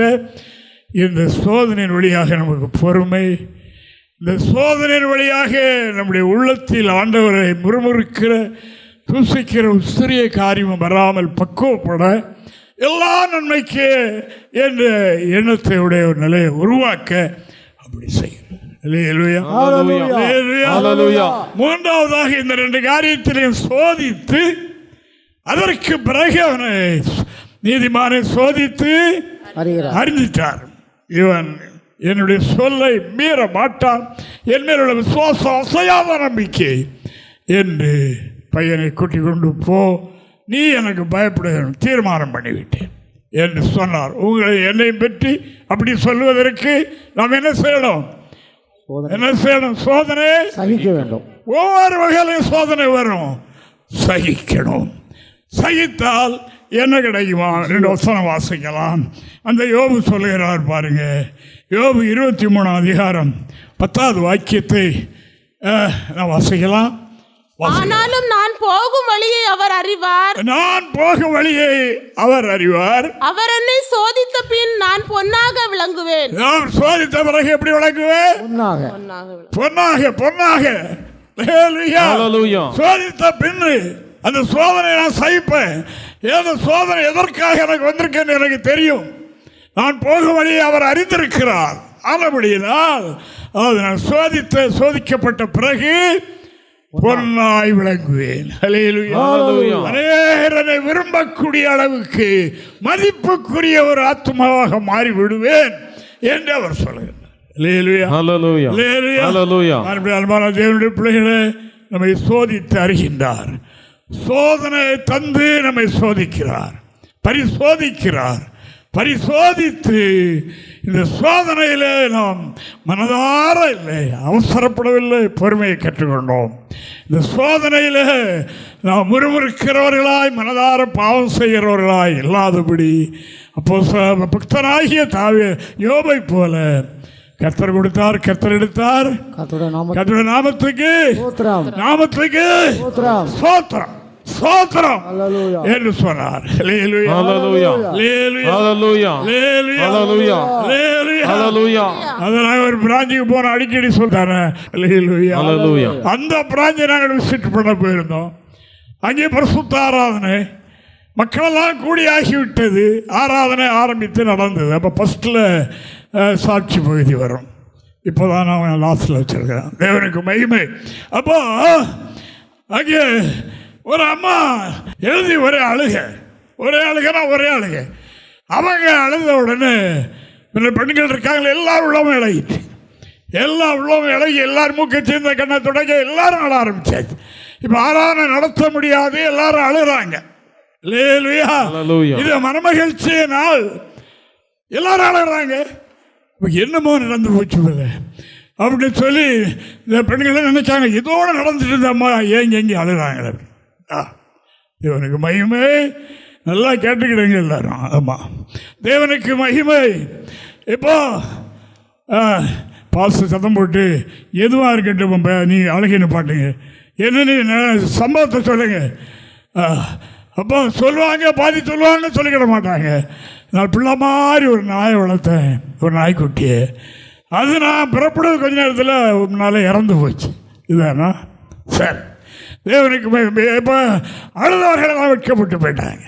இந்த சோதனையின் வழியாக நமக்கு பொறுமை, இந்த சோதனையின் வழியாக நம்முடைய உள்ளத்தில் ஆண்டவரை முறுமுறுக்கிற தூசிக்கிற சிறிய காரியம் வராமல் பக்குவப்பட எல்லா நன்மைக்கு என்ற எண்ணத்தை உடைய ஒரு நிலையை உருவாக்க அப்படி செய்கிறோம். மூன்றாவதாக இந்த 2 காரியத்திலையும் சோதித்து அதற்கு பிறகு அவனை நீதிமானை சோதித்து அறிஞ்சிட்டார். இவன் என்னுடைய சொல்லை மீற மாட்டான், என் மேல் உள்ள விசுவாசம் அசையாத நம்பிக்கை என்று பையனை கூட்டிக் கொண்டு போ, நீ எனக்கு பயப்பட தீர்மானம் பண்ணிவிட்டேன் என்று சொன்னார். உங்களை என்னையும் பற்றி அப்படி சொல்வதற்கு நாம் என்ன செய்யணும்? சோதனை சகிக்க வேண்டும். ஒவ்வொரு வகையிலும் சோதனை வரும், சகிக்கணும். சகித்தால் என்ன கிடைக்குமா? 2 வசனம் வாசிக்கலாம். அந்த யோபு சொல்லுகிறார் பாருங்க. யோபு 23 அதிகாரம் 10வது வாக்கியத்தை நான் வாசிக்கலாம். ஆனாலும் நான் போகும் வழியை அவர் அறிவார். நான் போகும் வழியை அவர் அறிவார். அவர் என்னை சோதித்த பின் நான் பொன்னாக விளங்குவேன். நான் சோதித்த பிறகு எப்படி விளங்குவேன்? பொன்னாக. சோதித்த பின்னு அந்த சோதனை நான் சகிப்பேன். ஏதோ சோதனை எதற்காக எனக்கு வந்திருக்கேன்னு எனக்கு தெரியும். நான் போகும் வழியை அவர் அறிந்திருக்கிறார். ஆனபடியினால் நான் சோதிக்கப்பட்ட பிறகு பொன்னாய் விளங்குவேன். அநேகரை விரும்பக்கூடிய அளவுக்கு மதிப்புக்குரிய ஒரு ஆத்மாவாக மாறி விடுவேன் என்று அவர் சொல்லுகிறார். தேவனுடைய பிள்ளைகளை நம்மை சோதித்து அறிகின்றார். சோதனை தந்து நம்மை சோதிக்கிறார், பரிசோதித்து இந்த சோதனையில் நாம் மனதார இல்லை, அவசரப்படவில்லை, பொறுமையை கற்றுக்கொண்டோம். இந்த சோதனையில் நாம் முறுமுறுக்கிறவர்களாய் மனதார பாவம் செய்கிறவர்களாய் இல்லாதபடி அப்போ பக்தனாகிய யோபை போல கர்த்தர் கொடுத்தார், கர்த்தர் எடுத்தார். கர்த்தருடைய நாமத்துக்கு சோத்திரம் என்று சொன்னார். அதனால ஒரு பிராஞ்சுக்கு போன அடிக்கடி சொல்றாரு. அந்த பிராஞ்சை நாங்கள் விசிட் பண்ண போயிருந்தோம். அங்கே பரிசுத்த ஆராதனை மக்களெல்லாம் கூடி ஆகிவிட்டது. ஆராதனை ஆரம்பித்து நடந்தது. அப்போ ஃபர்ஸ்டில் சாட்சி பகுதி வரும். இப்போதான் நான் லாஸ்டில் வச்சிருக்கிறேன். தேவனுக்கு மகிமை. அப்போ அங்கே ஒரு அம்மா எழுதி ஒரே அழுகை. அவங்க அழுத உடனே பெண்கள் இருக்காங்களே எல்லாரும் உள்ளவங்க இழகிட்டு, எல்லாரும் மூக்கை சேர்ந்த கண்ணை தொடங்க எல்லாரும் அழ ஆரம்பிச்சாச்சு. இப்போ ஆராதனை நடத்த முடியாது, எல்லாரும் அழுகிறாங்க. இது மனமகிழ்ச்சி நாள், எல்லாரும் அழுகிறாங்க. என்னமோ நடந்து போச்சு அப்படின்னு சொல்லி இந்த பெண்கள் நினைச்சாங்க இதோட நடந்துட்டு இருந்த அம்மா எங்கே அழுகிறாங்க. தேவனுக்கு மகிமை. நல்லா கேட்டுக்கிடுங்க எல்லாரும். ஆமாம், தேவனுக்கு மகிமை. இப்போ பாச சத்தம் போட்டு எதுவாக இருக்கட்டும், நீ அழகின்னு பாட்டுங்க, என்ன நீ சம்பவத்தை சொல்லுங்க. அப்போ சொல்லுவாங்க, பாதி சொல்லுவாங்கன்னு சொல்லிக்கிட மாட்டாங்க. நான் பிள்ளை மாதிரி ஒரு நாயை வளர்த்தேன், ஒரு நாய்க்குட்டியை. அது நான் பிறப்படுறது கொஞ்ச நேரத்தில் முன்னால் இறந்து போச்சு. இதுதானா? சரி, தேவனுக்கு இப்போ அழுதவர்களெல்லாம் வைக்கப்பட்டு போயிட்டாங்க.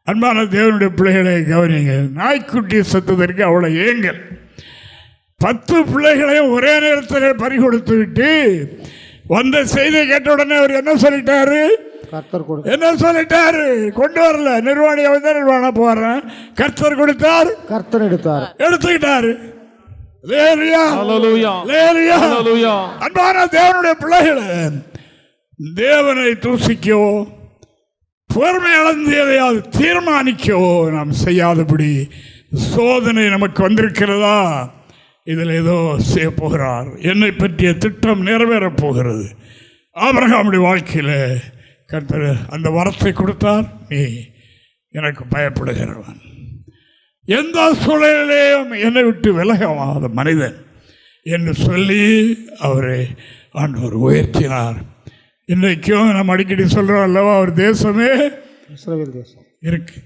அன்பான தேவனுடைய பிள்ளைகளை கவனிங்க. நாய்க்குட்டி சத்ததற்கு அவ்வளோ ஏங்கல். 10 பிள்ளைகளையும் ஒரே நேரத்தில் பறி கொடுத்து விட்டு வந்த செய்தியை கேட்ட உடனே அவர் என்ன சொல்லிட்டாரு? கொண்டு வரல. நிர்வாணியை வந்து நிர்வாணம் போறேன். கர்த்தர் கொடுத்தார், கர்த்தர் எடுத்துக்கிட்டாரு. அன்பான தேவனுடைய பிள்ளைகளை, தேவனை தூசிக்கவோ பொறுமை இழந்து எதையாவது தீர்மானிக்கவோ நாம் செய்யாதபடி சோதனை நமக்கு வந்திருக்கிறதா? இதில் ஏதோ செய்ய போகிறார். என்னை பற்றிய திட்டம் நிறைவேறப் போகிறது. ஆபிரகாமுடைய வாழ்க்கையில் கர்த்தர் அந்த வரத்தை கொடுத்தார். நீ எனக்கு பயப்படுகிறவன், எந்த சூழலிலேயும் என்னை விட்டு விலகாத மனிதன் என்று சொல்லி அவரை ஆண்டவர் உயர்த்தினார். இன்றைக்கும் நம்ம அடிக்கடி சொல்கிறோம் அல்லவா, ஒரு தேசமே இஸ்ரவேல் தேசம் இருக்கு.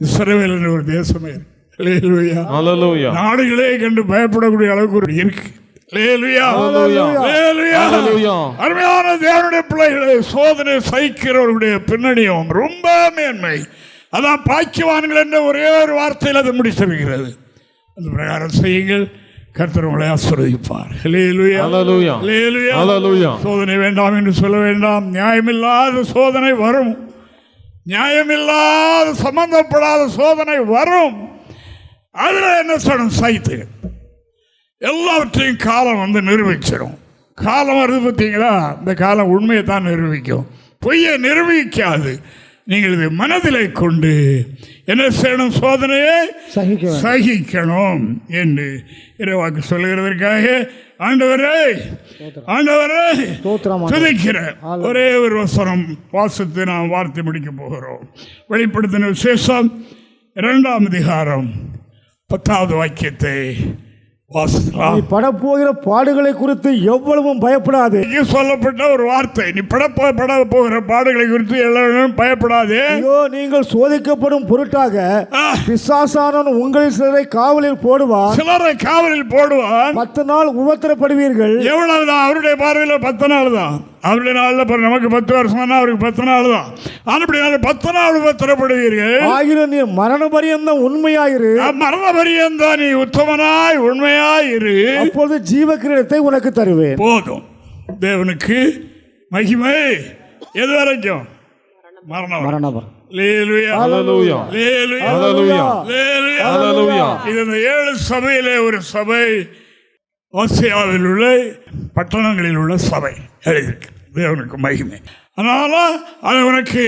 இஸ்ரவேல் ஒரு தேசமே இருக்கு. நாடுகளே கண்டு பயப்படக்கூடிய அளவுக்கு ஒரு இருக்கு. அல்லேலூயா. Hallelujah. அல்லேலூயா. Hallelujah. அருமையான தேவனுடைய பிள்ளைகளை, சோதனை சகிக்கிறவர்களுடைய பின்னணியும் ரொம்ப மேன்மை. அதான் பாக்கியவான்கள் என்ற ஒரே ஒரு வார்த்தையில் அது முடித்திருக்கிறது. அந்த பிரகாரம் செய்யுங்கள், கர்த்தர் உங்களை ஆசீர்வதிப்பார். அல்லேலூயா. Hallelujah. அல்லேலூயா. Hallelujah. சோதனை வேண்டாம் என்று சொல்ல வேண்டாம். நியாயமில்லாத சோதனை வரும், நியாயமில்லாத சம்பந்தப்படாத சோதனை வரும். அதில் என்ன சொல்லணும்? சைத்து எல்லாவற்றையும் காலம் வந்து நிரூபிச்சிடும். காலம் வருது பார்த்தீங்களா, இந்த காலம் உண்மையை தான் நிரூபிக்கும், பொய்யை நிரூபிக்காது. நீங்கள் இதை மனதிலே கொண்டு என்ன செய்யணும்? சோதனையை சகிக்கணும் என்று இறைவாக்கு சொல்லுகிறதற்காக ஆண்டவரே துதிக்கிற ஒரே ஒரு வசனம் வாசித்து நாம் வார்த்தை முடிக்க போகிறோம். வெளிப்படுத்தின விசேஷம் 2ஆம் அதிகாரம் 10வது வாக்கியத்தை வாசிக்கலாம். நீ படப்போகிற பாடுகளை குறித்து எவ்வளவும் பயப்படாது. சொல்லப்பட்ட ஒரு வார்த்தை, நீ பட போகிற பாடுகளை குறித்து எல்லாரும் பயப்படாதே. ஐயோ, நீங்கள் சோதிக்கப்படும் பொருட்டாக பிசாசானவன் உங்களில் சிலரை காவலில் போடுவான். 10 நாள் உபத்திரப்படுவீர்கள். எவ்வளவுதான்? அவருடைய பார்வையில் 10 நாள் தான். அவருடைய நாளில் நமக்கு 10 வருஷம், அவருக்கு 10 நாள் தான். அப்படி 10 நாள் உபத்திரப்படுவீர்கள். ஆகிலும் நீ மரண பரியந்தம் உண்மையாயிரு. மரண பரியந்தம் நீ உத்தமனாய் உண்மையாயிரு. அப்பொழுது ஜீவ கிரீடத்தை உனக்கு தருவேன். போதும். தேவனுக்கு மகிமை எது வரைக்கும்? மரணம். Hallelujah. Hallelujah. Hallelujah. இது இந்த 7 சபையிலே ஒரு சபை, ஆசியாவில் உள்ள பட்டணங்களில் உள்ள சபை எழுதியிருக்கு. தேவனுக்கு மகிமை. அதனால அது உனக்கு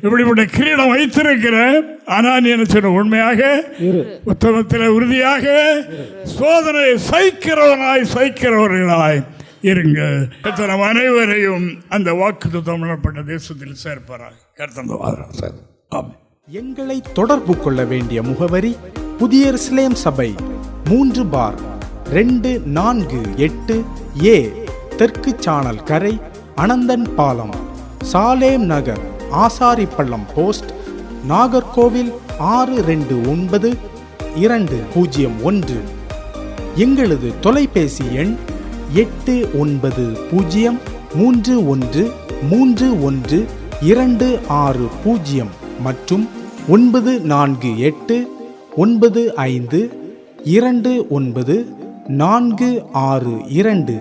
இப்படிப்பட்ட கிரீடம் வைத்திருக்கிறேன். ஆனால் நீ என்ன சொன்ன? உண்மையாக உத்தமத்தில் உறுதியாக சோதனை சகிக்கிறவர்களாய் இருங்கள். நம் அனைவரையும் அந்த வாக்குத்தத்தம் பண்ணப்பட்ட தேசத்தில் சேர்ப்பாராக. கர்த்தர். எங்களை தொடர்பு கொள்ள வேண்டிய முகவரி: புதிய எருசலேம் சபை, 3/248A தெற்கு சானல் கரை, அனந்தன் பாலம், சாலேம் நகர், ஆசாரிப்பள்ளம் போஸ்ட், நாகர்கோவில் 629201. எங்களது தொலைபேசி எண் 8931313126 மற்றும் 94895294662.